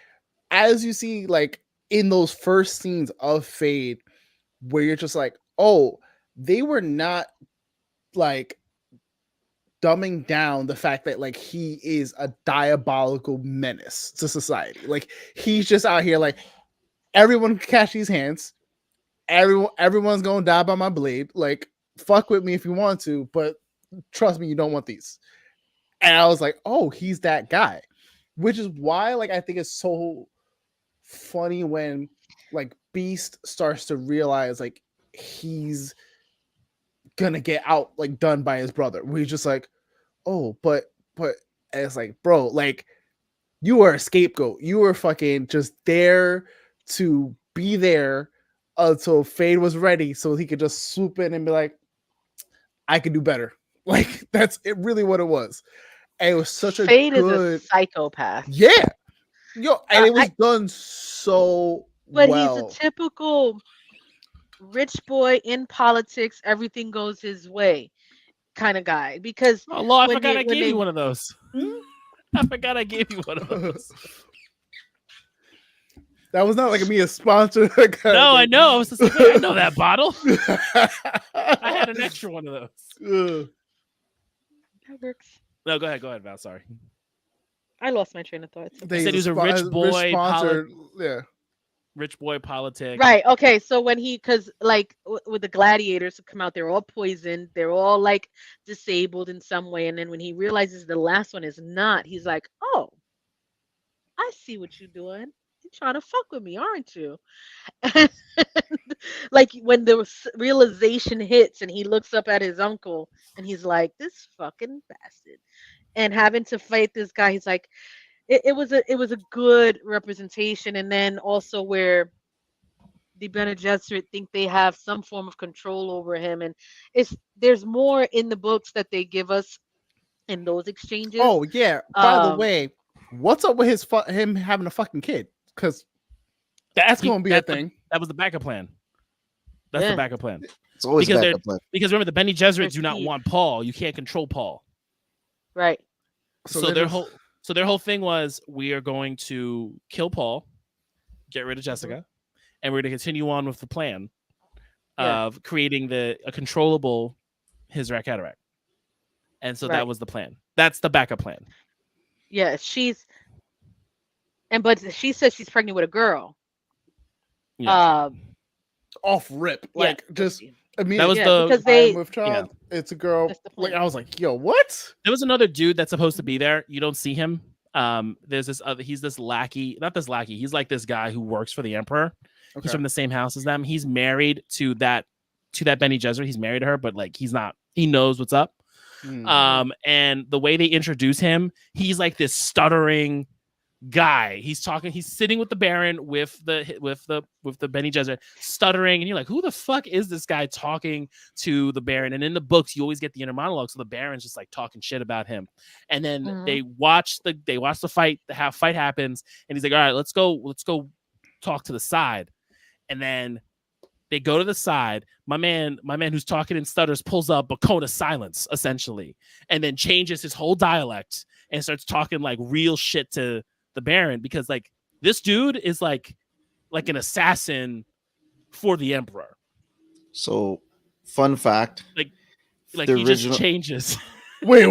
as you see like in those first scenes of Fade, where you're just like, oh, they were not like dumbing down the fact that like he is a diabolical menace to society. Like he's just out here like, everyone can catch these hands. Everyone's gonna die by my blade. Like, fuck with me if you want to, but trust me, you don't want these. And I was like, oh, he's that guy. Which is why like I think it's so funny when like Beast starts to realize like he's gonna get done by his brother. Where he's just like, oh, but and it's like, bro, like you were a scapegoat. You were fucking just there to be there until Fade was ready, so he could just swoop in and be like, I could do better. Like that's it. Really, what it was. And it was such Fade a good is a psychopath. Yeah, and it was done so. But he's a typical rich boy in politics. Everything goes his way, kind of guy. Because I forgot I gave you one of those. I forgot I gave you one of those. That was not like me a sponsor. No, I know. I was just like, I know that bottle. I had an extra one of those. That works. No, go ahead, Val. Sorry. I lost my train of thought. They said he was a rich boy. Rich boy politics. Right. Okay. So when because like with the gladiators who come out, they're all poisoned. They're all like disabled in some way. And then when he realizes the last one is not, he's like, oh, I see what you're doing. You're trying to fuck with me, aren't you? And like when the realization hits and he looks up at his uncle and he's like, this fucking bastard. And having to fight this guy, he's like, it was a good representation. And then also where the Bene Gesserit think they have some form of control over him, and there's more in the books that they give us in those exchanges. Oh yeah. By the way, what's up with him having a fucking kid? Because that's going to be a thing. That was the backup plan. That's the backup plan. It's always backup plan. Because remember, the Bene Gesserit do not want Paul. You can't control Paul. Right. So their whole thing was, we are going to kill Paul, get rid of Jessica, and we're going to continue on with the plan of creating a controllable Hizrak Cataract. And so that was the plan. That's the backup plan. Yeah, but she says she's pregnant with a girl. Off rip, like just I mean, That was because I they Am With Child. It's a girl. That's the Like point. I was like, yo, what? There was another dude that's supposed to be there. You don't see him. There's this other. He's this lackey, not this lackey. He's like this guy who works for the emperor. He's Okay. from the same house as them. He's married to that Bene Gesserit. He's married to her, but like he's not. He knows what's up. And the way they introduce him, he's like this stuttering guy. He's talking. He's sitting with the Baron with the Bene Gesserit, stuttering, and you're like, who the fuck is this guy talking to the Baron? And in the books, you always get the inner monologue, so the Baron's just like talking shit about him. And then they watch the fight. The fight happens, and he's like, all right, let's go talk to the side. And then they go to the side. My man who's talking in stutters pulls up a cone of silence, essentially, and then changes his whole dialect and starts talking like real shit to the Baron, because like this dude is like an assassin for the Emperor. So, fun fact. Like the he original... just changes. Wait.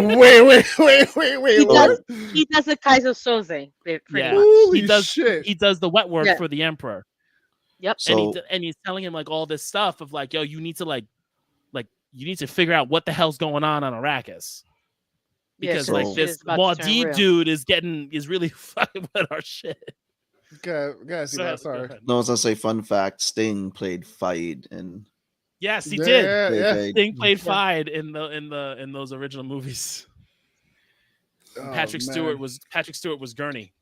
He does a Kaiser Soze. Yeah, Holy he does. Shit. He does the wet work for the Emperor. Yep. So, and he's telling him like all this stuff of like, yo, you need to you need to figure out what the hell's going on Arrakis. Because like this Muad'Dib dude is really fucking with our shit. Guys, sorry. No, I was gonna say fun fact. Sting played Fahd, and yes, he did. Yeah. Sting played Fahd in those original movies. Oh, Patrick Stewart was Gurney.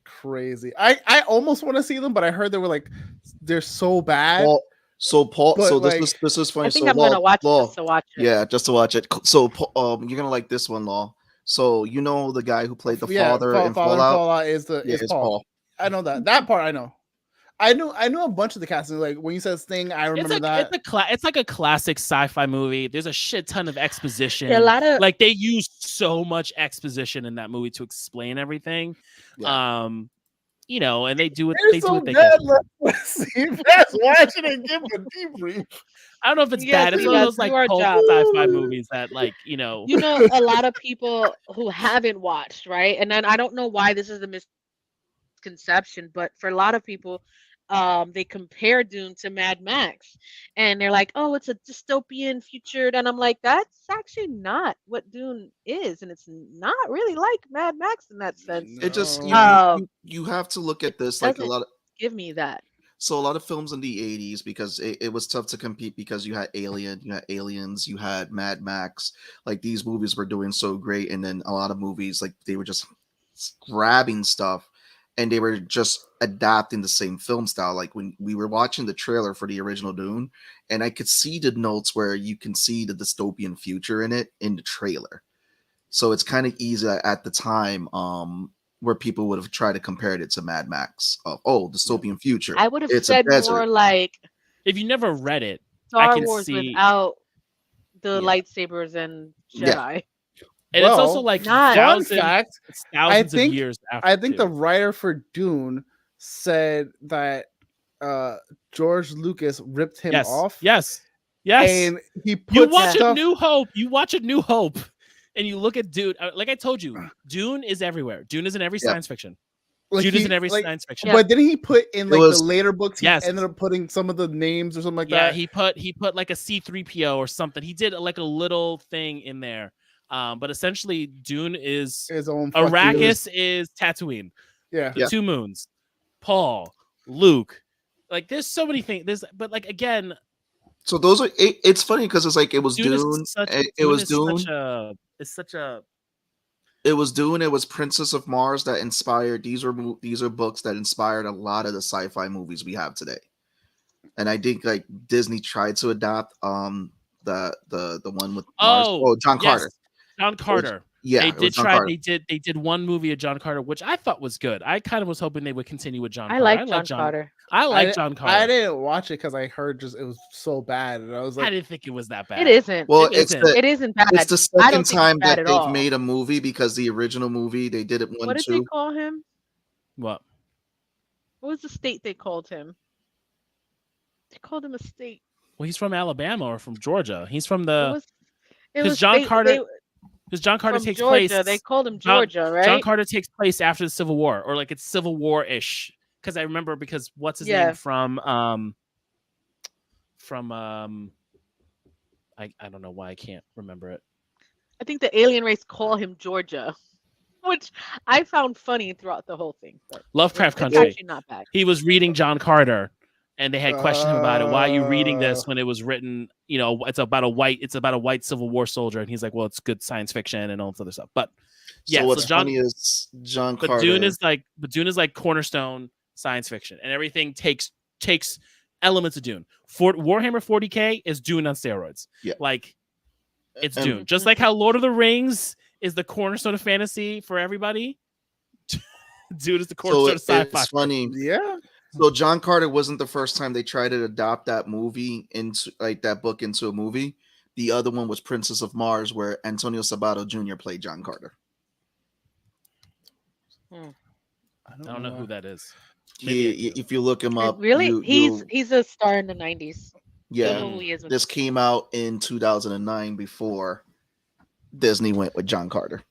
Crazy. I almost want to see them, but I heard they were like they're so bad. Paul, But, this is funny. I think so I'm gonna watch it just to watch it. Yeah, just to watch it. So you're gonna like this one, Law. So you know the guy who played the father in Fallout is Paul. I know that part. I know. I knew a bunch of the casting. Like when you said Sting, I remember that. It's like a classic sci-fi movie. There's a shit ton of exposition. Yeah, a lot of like they use so much exposition in that movie to explain everything. Yeah. You know, and they do it. They're they so do what they dead. can. Let's see. Let's watch it and give a debrief. I don't know if it's bad. It's one of those like cult sci-fi movies that, like, you know, a lot of people who haven't watched, right? And then I don't know why this is the misconception, but for a lot of people, they compare Dune to Mad Max, and they're like, "Oh, it's a dystopian future," and I'm like, "That's actually not what Dune is, and it's not really like Mad Max in that sense." It just you have to look at this like a lot of give me that. So a lot of films in the 80s, because it was tough to compete, because you had Aliens, you had Mad Max. Like these movies were doing so great, and then a lot of movies like they were just grabbing stuff and they were just adapting the same film style. Like when we were watching the trailer for the original Dune, and I could see the notes where you can see the dystopian future in it in the trailer. So it's kind of easy at the time where people would have tried to compare it to Mad Max. Dystopian future. I would have said more like, if you never read it, Star Wars without the lightsabers and Jedi. Yeah. And it's also like thousands of years after. I think the writer for Dune said that George Lucas ripped him off. Yes. And he put you watch A New Hope. You watch A New Hope, and you look at Dune. Like I told you, Dune is everywhere. Dune is in every science fiction. Like Dune is in every science fiction. But didn't he put in like the later books? He ended up putting some of the names or something like that. Yeah, he put like a C-3PO or something. He did like a little thing in there. But essentially, Dune is his own. Arrakis is Tatooine. Yeah, the two moons. Paul, Luke. Like, there's so many things. But like again. So those are. It's funny because it's like it was Dune. It was Dune. It was Dune. It was Princess of Mars that inspired. These are books that inspired a lot of the sci-fi movies we have today. And I think like Disney tried to adapt the one with Mars. John Carter. John Carter. They did try. Carter. They did one movie of John Carter, which I thought was good. I kind of was hoping they would continue with John Carter. I like John Carter. I like John Carter. I didn't watch it because I heard it was so bad, and I was like, I didn't think it was that bad. It isn't. Well, it isn't bad. It's the second time that they've made a movie, because the original movie they did it one. What did they call him? What was the state they called him? They called him a state. Well, he's from Alabama or from Georgia. He's from the. Because John Carter takes place. They called him Georgia, right? John Carter takes place after the Civil War, or like it's Civil War-ish. Because I remember, because what's his name from I don't know why I can't remember it. I think the alien race call him Georgia, which I found funny throughout the whole thing. But Lovecraft it's Country. actually not bad. He was reading John Carter, and they had questioned him about it. Why are you reading this when it was written? It's about a white Civil War soldier, and he's like, well, it's good science fiction and all this other stuff. But yeah, so what's funny is John Carter. But Dune is like cornerstone science fiction, and everything takes elements of Dune. Warhammer 40K is Dune on steroids. Yeah, like it's Dune, just like how Lord of the Rings is the cornerstone of fantasy for everybody. Dune is the cornerstone of sci-fi. It's funny, yeah. So John Carter wasn't the first time they tried to adopt that movie into that book into a movie. The other one was Princess of Mars, where Antonio Sabato Jr. played John Carter. I don't know who that is. If you look him up, really, he's a star in the 90s. Yeah, this came out in 2009 before Disney went with John Carter.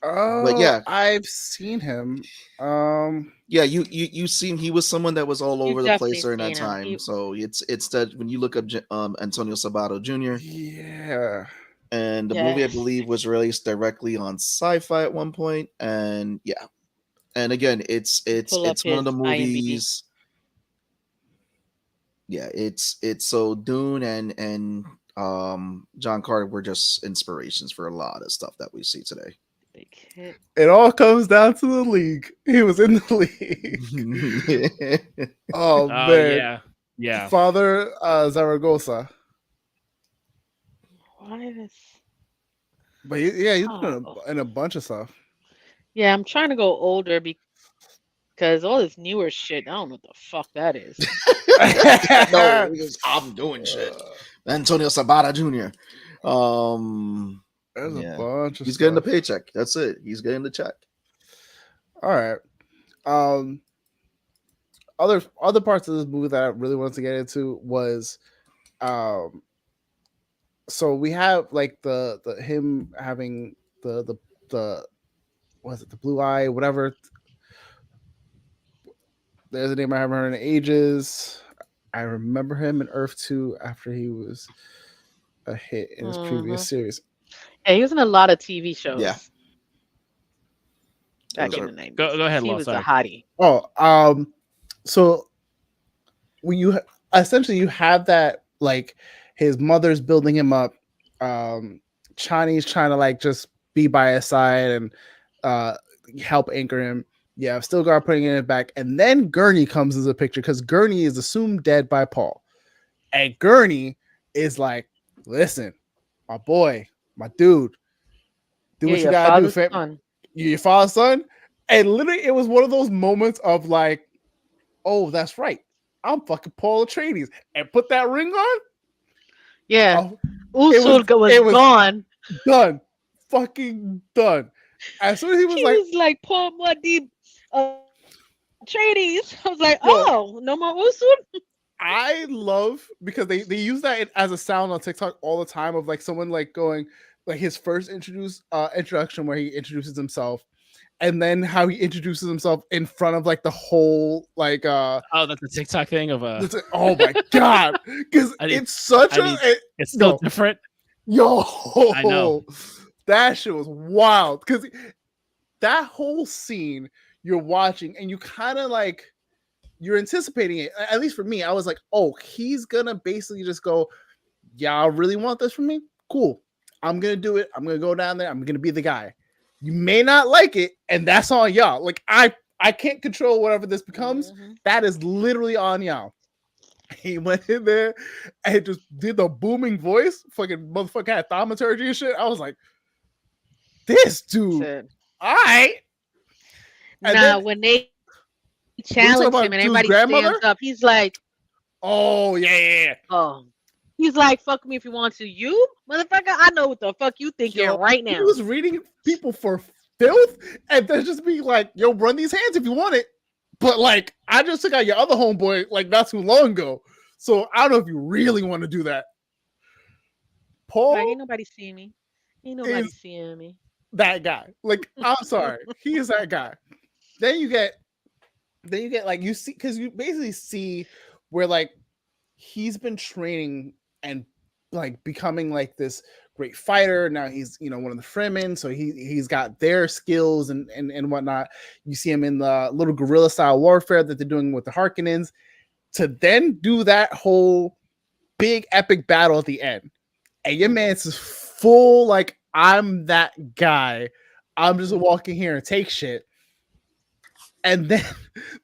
Oh, but yeah, I've seen him. Yeah, you seen he was someone that was all over the place during that time. So it's that when you look up Antonio Sabato Jr. Yeah, and the movie I believe was released directly on Sci-Fi at one point, and yeah, and again it's one of the movies. IMDb. Yeah, it's so Dune and John Carter were just inspirations for a lot of stuff that we see today. It all comes down to the league. He was in the league. Oh man, yeah. Father Zaragoza. Why this? But he's been in a bunch of stuff. Yeah, I'm trying to go older because all this newer shit, I don't know what the fuck that is. No, I'm doing shit. Antonio Sabato Jr. There's a bunch of He's stuff. getting the paycheck. That's it. He's getting the check. All right. Other parts of this movie that I really wanted to get into was so we have like the him having the what is it, the blue eye, whatever. There's a name I haven't heard in ages. I remember him in Earth 2 after he was a hit in his previous series. Yeah, he was in a lot of TV shows. Yeah. Back in the 90s. Go ahead, he Law, was sorry. a hottie. Oh, so when you essentially you have that, like his mother's building him up. Chani's trying to like just be by his side and help anchor him. Yeah, Stilgar putting it back, and then Gurney comes into the picture because Gurney is assumed dead by Paul, and Gurney is like, "Listen, my boy, my dude, do what you gotta do, fam. You're your father's son." And literally, it was one of those moments of like, "Oh, that's right, I'm fucking Paul Atreides," and put that ring on. Yeah, Usul was gone, done, fucking done. As soon as he was like Paul Muad'Dib Atreides, I was like, oh, no more Usul. I love because they use that as a sound on TikTok all the time of like someone like going like his first introduction where he introduces himself, and then how he introduces himself in front of like the whole like that's a TikTok thing of oh my god, because it's such it's still different. Yo, I know. That shit was wild because that whole scene you're watching and you kind of like you're anticipating it. At least for me, I was like, oh, he's gonna basically just go, y'all really want this from me? Cool. I'm gonna do it. I'm gonna go down there. I'm gonna be the guy. You may not like it, and that's on y'all. Like I can't control whatever this becomes. That is literally on y'all. He went in there and just did the booming voice. Fucking motherfucker had thaumaturgy and shit. I was like, this dude. All right. And now when they challenge him and everybody stands up, he's like, oh yeah. Oh, he's like, fuck me if you want to. You motherfucker, I know what the fuck you thinking right now. He was reading people for filth and then just be like, yo, run these hands if you want it. But like, I just took out your other homeboy like not too long ago. So I don't know if you really want to do that. Paul, ain't nobody seeing me. Ain't nobody seeing me. That guy. Like, I'm sorry. He is that guy. Then you get like you see because you basically see where like he's been training and like becoming like this great fighter. Now he's one of the Fremen, so he's got their skills and whatnot. You see him in the little guerrilla style warfare that they're doing with the Harkonnens, to then do that whole big epic battle at the end. And your man's is full like, I'm that guy. I'm just walking here and take shit. And then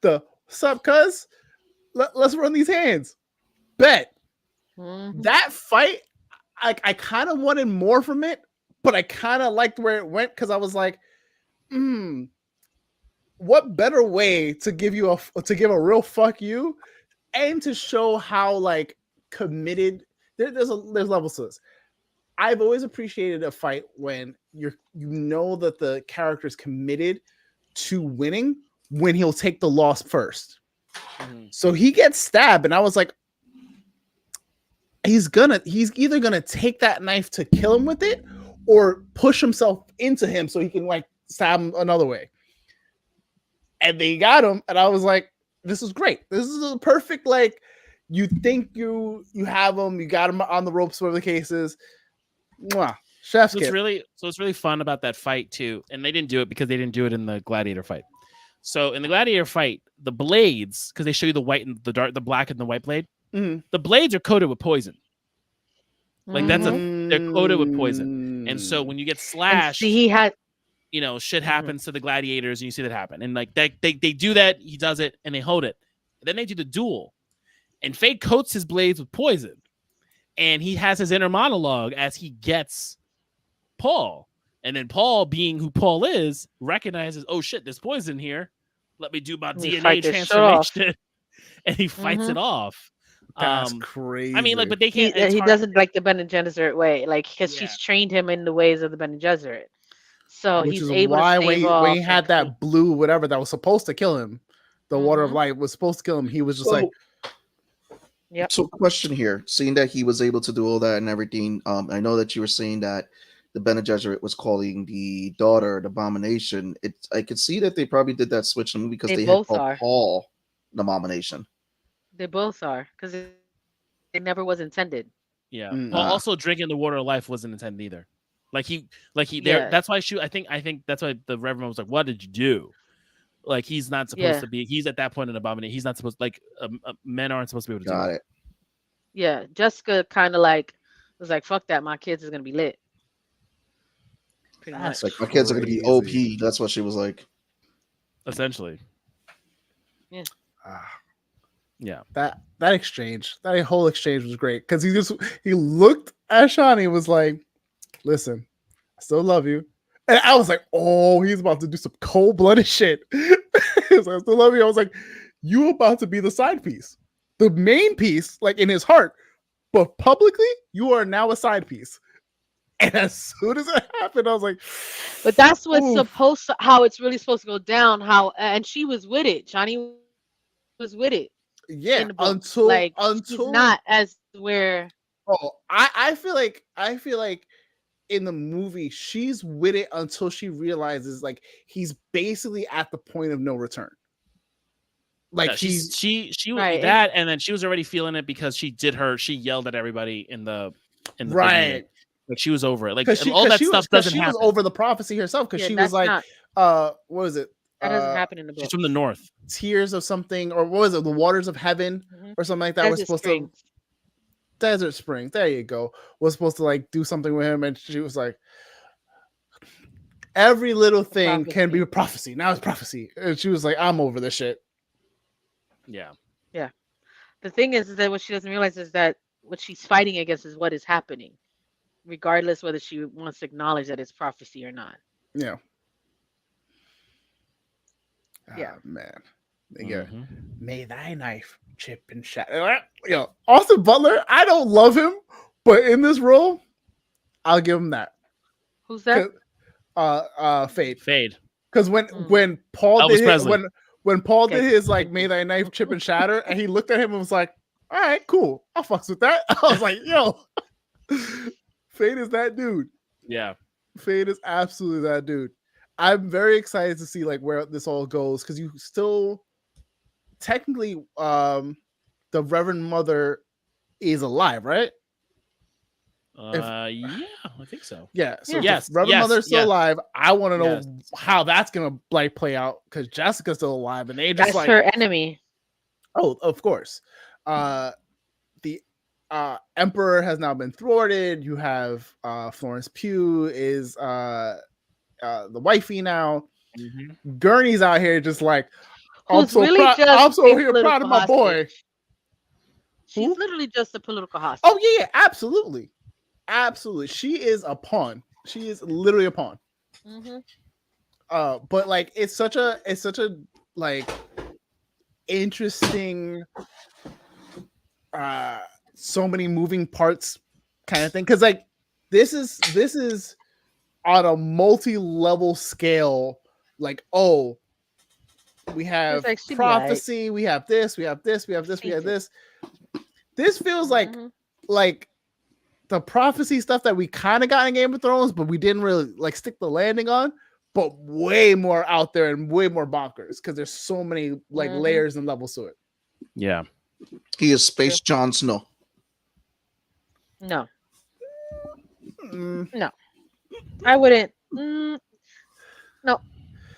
the sup cuz, let's run these hands. Bet. That fight, I kind of wanted more from it, but I kind of liked where it went because I was like, what better way to give a real fuck you and to show how like committed there's levels to this. I've always appreciated a fight when you know that the character is committed to winning when he'll take the loss first. So he gets stabbed, and I was like, he's either gonna take that knife to kill him with it or push himself into him so he can like stab him another way. And they got him, and I was like, this is great. This is a perfect, like, you think you have him, you got him on the ropes, whatever the case is. Mwah. Chef's kiss. It's really fun about that fight too. And they didn't do it because they didn't do it in the Gladiator fight. So in the Gladiator fight, the blades, because they show you the white and the dark, the black and the white blade, the blades are coated with poison. Like they're coated with poison. And so when you get slashed, shit happens to the gladiators, and you see that happen. And like they do that, he does it, and they hold it. And then they do the duel. And Fate coats his blades with poison. And he has his inner monologue as he gets Paul. And then Paul, being who Paul is, recognizes, oh shit, there's poison here. Let me do my DNA transformation. And he fights it off. That's crazy. I mean, like, but they can't. He doesn't like the Bene Gesserit way, like, because she's trained him in the ways of the Bene Gesserit. So which he's is able why to stave off. When he had that blue whatever that was supposed to kill him, the water of life was supposed to kill him. He was just like, yep. So question here, seeing that he was able to do all that and everything, I know that you were saying that the Bene Gesserit was calling the daughter the Abomination. I could see that they probably did that switch in the movie because they had called Paul the Abomination. They both are, because it never was intended. Yeah. Well, also drinking the water of life wasn't intended either. That's why I think that's why the Reverend was like, "What did you do?" Like, he's not supposed to be. He's at that point an abomination. He's not supposed men aren't supposed to be able to do it. Yeah, Jessica kind of like was like, "Fuck that, my kids is gonna be lit." Pretty much. Like, my kids are gonna be OP. That's what she was like. Essentially. Yeah. Yeah. That exchange, that whole exchange was great because he looked at Shawnee and was like, "Listen, I still love you," and I was like, "Oh, he's about to do some cold-blooded shit." I still love you. I was like, "You about to be the side piece, the main piece, like in his heart, but publicly, you are now a side piece." And as soon as it happened, I was like, "But that's what's how it's really supposed to go down." And she was with it. Shawnee was with it. Yeah, until she's not as where. Oh, I feel like in the movie she's with it until she realizes like he's basically at the point of no return. Like she was that, and then she was already feeling it because she yelled at everybody in the right. Like, she was over it. Like, all that stuff doesn't happen. She was over the prophecy herself because she was like, what was it? That doesn't happen in the book. She's from the north. Tears of something, or what was it? The waters of heaven, or something like that. Desert was supposed Springs. to Desert Springs. There you go. Was supposed to like do something with him, and she was like, every little thing can be a prophecy. Now it's prophecy, and she was like, I'm over this shit. Yeah. Yeah. The thing is that what she doesn't realize is that what she's fighting against is what is happening, regardless whether she wants to acknowledge that it's prophecy or not. Yeah. Yeah, man. May thy knife chip and shatter. Austin Butler, I don't love him, but in this role, I'll give him that. Who's that? Fade. Because when Paul when Paul did his like may thy knife chip and shatter, and he looked at him and was like, "All right, cool, I'll fucks with that." I was like, "Yo, Fade is that dude." Yeah, Fade is absolutely that dude. I'm very excited to see like where this all goes because you still technically the Reverend Mother is alive, right? Yeah, I think so. Yeah. So Yes, Reverend Mother's still yes. alive. I want to know Yes. how that's gonna like play out because Jessica's still alive, and they just That's like, her enemy. oh, of course. The Emperor has now been thwarted. You have Florence Pugh is the wifey now. Mm-hmm. Gurney's out here just like, I'm Who's so really proud. just I'm so a here proud of my political boy. hostage. She's Who? literally just a political hostage. Oh yeah, absolutely, absolutely. She is a pawn. She is literally a pawn. Mm-hmm. But like it's such a like interesting so many moving parts kind of thing, because like this is on a multi-level scale. Like, oh, we have like, she'd be prophecy, we have this, we have this, we have this, we have this. This feels like the prophecy stuff that we kind of got in Game of Thrones, but we didn't really like stick the landing on, but way more out there and way more bonkers because there's so many like layers and levels to it. Yeah. He is Space Jon Snow. No. No. I wouldn't. No.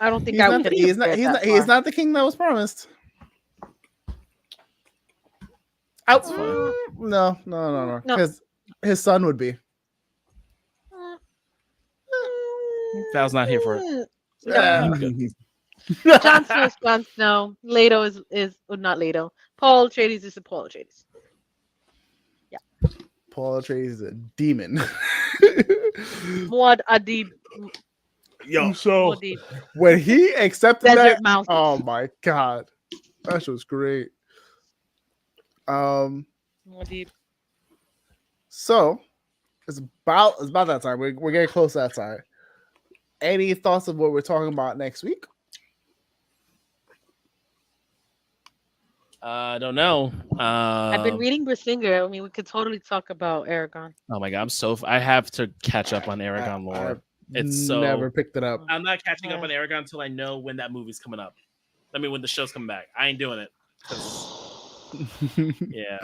I don't think I would. He's not the king that was promised. No. Because his son would be. Val's not here for it. No. Jon Snow's Jon Snow. Leto is not Leto. Paul Atreides is a Paul Atreides. Yeah. Paul Atreides is a demon. What a deep. Yo, so when he accepted Desert that, Mountain. oh my god, that was great. More deep. So it's about that time. We're getting close to that time. Any thoughts of what we're talking about next week? I don't know. I've been reading Brissinger. I mean, we could totally talk about Aragon. Oh my god, I have to catch up on Aragon lore. It's never picked it up. I'm not catching up on Aragon until I know when that movie's coming up. I mean, when the show's coming back. I ain't doing it. Yeah.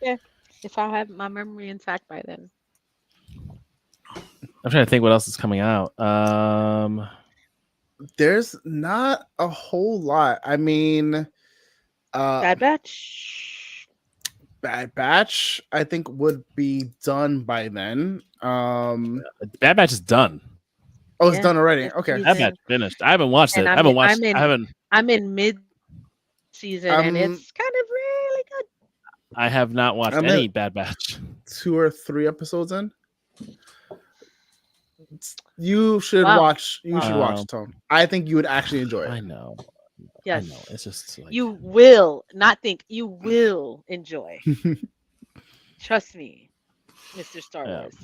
Yeah. If I have my memory intact by then. I'm trying to think what else is coming out. There's not a whole lot. I mean, Bad Batch. Bad Batch, I think would be done by then. Bad Batch is done. Oh, it's done already. Okay, Bad Batch finished. I haven't watched it. I'm in mid season, and it's kind of really good. I have not watched any Bad Batch. 2 or 3 episodes in. You should watch. You should watch Tone. I think you would actually enjoy it. I know. Yes. I know. It's just like... you will not think you will enjoy. Trust me, Mr. Star Wars.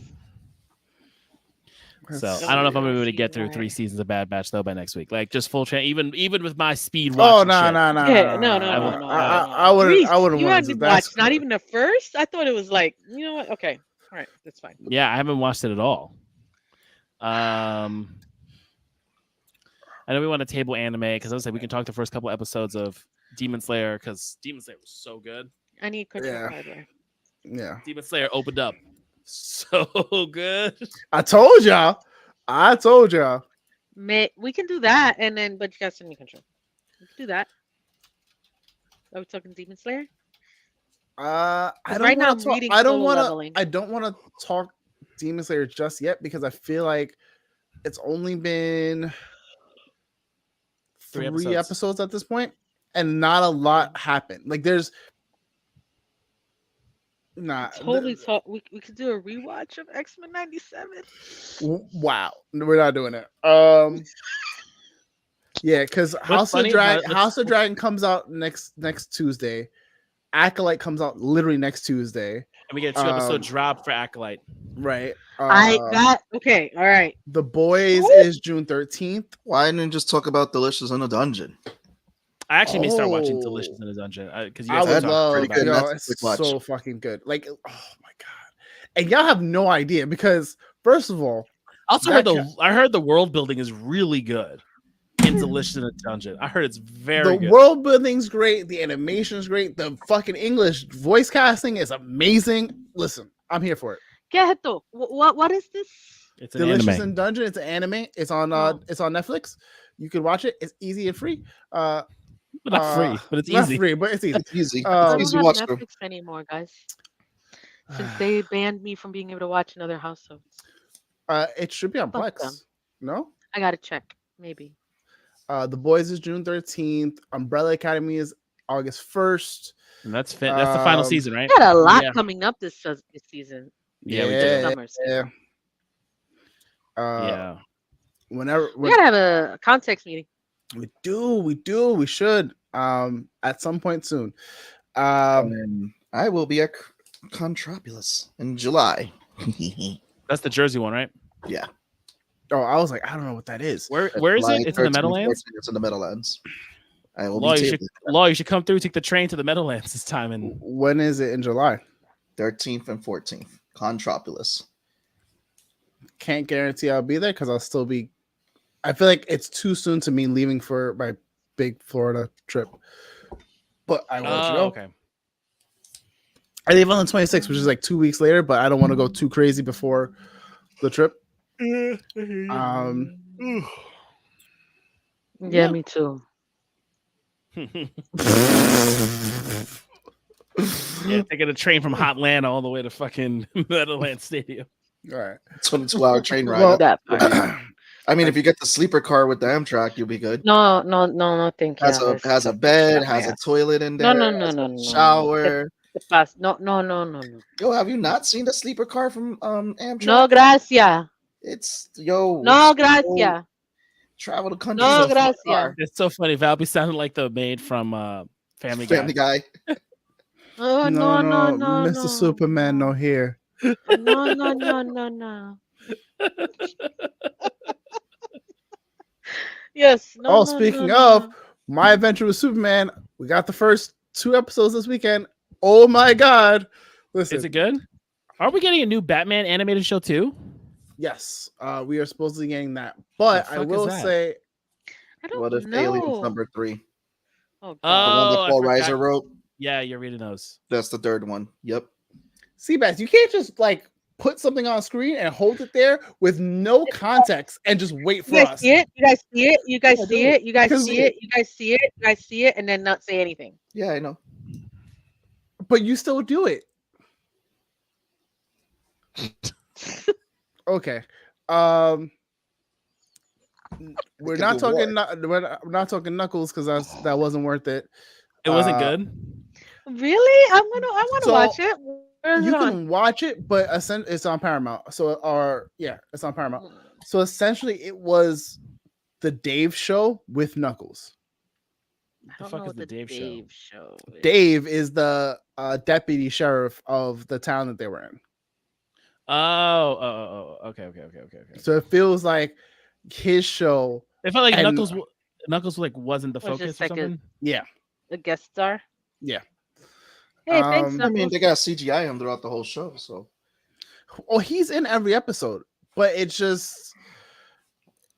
So I don't know if I'm gonna be able to get through 3 seasons of Bad Batch though by next week. Like just full even with my speed watch. No. I wouldn't you want had to watch not even the first. I thought it was like, you know what? Okay, all right, that's fine. Yeah, I haven't watched it at all. I know we want to table anime because I was like we can talk the first couple episodes of Demon Slayer because Demon Slayer was so good. I need control. Yeah. Demon Slayer opened up so good. I told y'all. We can do that, and then but you got to send me control. We can do that. Are we talking Demon Slayer? I don't right now want to. I don't want to talk Demon Slayer just yet because I feel like it's only been 3 episodes at this point, and not a lot happened. Like there's we could do a rewatch of X-Men 97. Wow, we're not doing it. Yeah, because House of Dragon comes out next Tuesday. Acolyte comes out literally next Tuesday. And we get a 2-episode drop for Acolyte. Right. Okay. All right. The Boys is June 13th. Why didn't you just talk about Delicious in a Dungeon? I actually may start watching Delicious in a Dungeon because I would love pretty good. It's so fucking good. Like, oh my god! And y'all have no idea because first of all, I heard the world building is really good. fucking delicious in a dungeon. I heard it's very good. The world building's great. The animation's great. The fucking English voice casting is amazing. Listen, I'm here for it. ¿Qué es esto? What is this? It's an Delicious anime. in Dungeon. It's an anime. It's on Netflix. You can watch it. It's easy and free. But not free, but it's not easy. free, but it's easy. It's easy. I It's don't easy to have watch. Netflix anymore, guys. Since they banned me from being able to watch another house of. It should be on Fuck them. Plex. No? I gotta check. Maybe. The Boys is June 13th. Umbrella Academy is August 1st. And that's the final season, right? We got a lot Yeah. coming up this season. Yeah, we Yeah. did. Summer season. Yeah. Yeah. We gotta have a context meeting. We we should at some point soon. And I will be at Contrapulus in July. That's the Jersey one, right? Yeah. Oh, I was like, I don't know what that is. Where is July it? It's in the 13th, Meadowlands. 14th. It's in the Meadowlands. I will Law, be you should come through, take the train to the Meadowlands this time, and When is it in July? 13th and 14th. Contrapulus. Can't guarantee I'll be there because I'll still be. I feel like it's too soon to me leaving for my big Florida trip. But I will let you know. okay. I leave on the 26th, which is like 2 weeks later, but I don't want to go too crazy before the trip. Yeah, Yeah. me too. Yeah, taking a train from Hotlanta all the way to fucking Meadowlands Stadium. All right. 22-hour train ride. Well, That part. I mean, if you get the sleeper car with the Amtrak, you'll be good. No, thank you. Has a bed, has a toilet in there. No, has a no. shower. No. Yo, have you not seen the sleeper car from Amtrak? No, gracias. It's No, gracias. travel the country. No, in a sleeper gracias. car. It's so funny. Valby sounded like the maid from Family Guy. Family Guy. Oh, no, Mr. Superman, no here. No. Yes. No, Speaking of My Adventure with Superman, we got the first 2 episodes this weekend. Oh my god! Listen, Is it good? Are we getting a new Batman animated show too? yes, we are supposed to be getting that, but The I fuck will is that? say, I don't What if know. Aliens number 3? Oh, The one that I Paul forgot. Reiser wrote? Yeah, you're reading those. That's the 3rd one. Yep. Seabass, you can't just like put something on screen and hold it there with no context and just wait for You guys us. see it? You guys see it? You guys I see do. it? You guys 'Cause- see it? You guys see it? You guys see it? And then not say anything. Yeah, I know. But you still do it. Okay. We're can not do talking. We're not talking Knuckles because that wasn't worth it. It wasn't Uh, good. Really? I want to So, watch it. Where is You it on? can watch it, but it's on Paramount. So, it's on Paramount. So essentially, it was the Dave show with Knuckles. I The don't fuck know is what the the Dave show? Dave show is. Dave is the deputy sheriff of the town that they were in. Oh, okay. So it feels like his show. It felt like And- Knuckles like wasn't the Was focus just or like a- something. Yeah. A guest star. Yeah. Hey, thanks. Um, I mean, Knuckles. they got CGI him throughout the whole show, so Oh, he's in every episode, but it's just.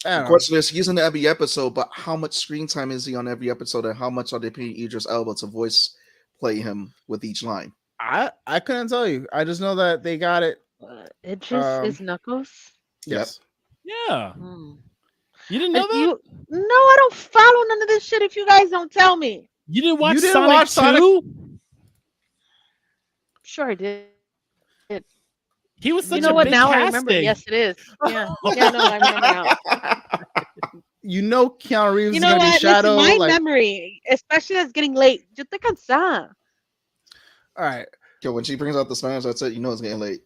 I the don't know. question is, he's in every episode, but how much screen time is he on every episode, and how much are they paying Idris Elba to voice play him with each line? I couldn't tell you. I just know that they got it. It just is um, Knuckles. Yes. Yeah, Hmm. you didn't know And that. No, I don't follow none of this shit if you guys don't tell me. You didn't watch You didn't Sonic watch Sonic- 2? Sure, I did. He was such You know a what? big Now I casting. remember. Yes, it is. Yeah. Yeah, no, I remember now. You know Keanu Reeves You is know gonna what? be Shadow. Listen, my like, memory, especially as getting late. Yo te cansada. all right. Yo, when she brings out the Spanish, that's it. You know it's getting late.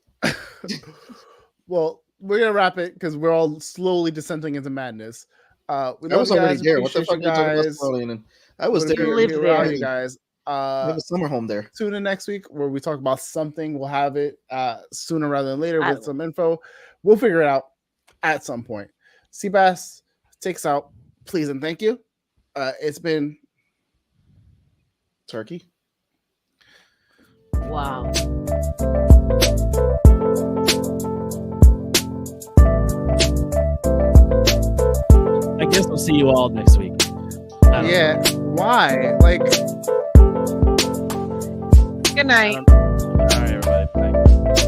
Well, we're gonna wrap it because we're all slowly descending into madness. We I love was you already guys. there. What the fuck Appreciate are you talking about? guys. Slowly, and I was We're there. gonna live be there. around you guys. I have a summer home there. Tune in next week where we talk about something. We'll have it sooner rather than later I with some info. We'll figure it out at some point. Seabass takes out. Please and thank you. It's been Turkey. Wow. I guess those see you all next week. Yeah. Why? Like. Good night. All right, everybody. Bye.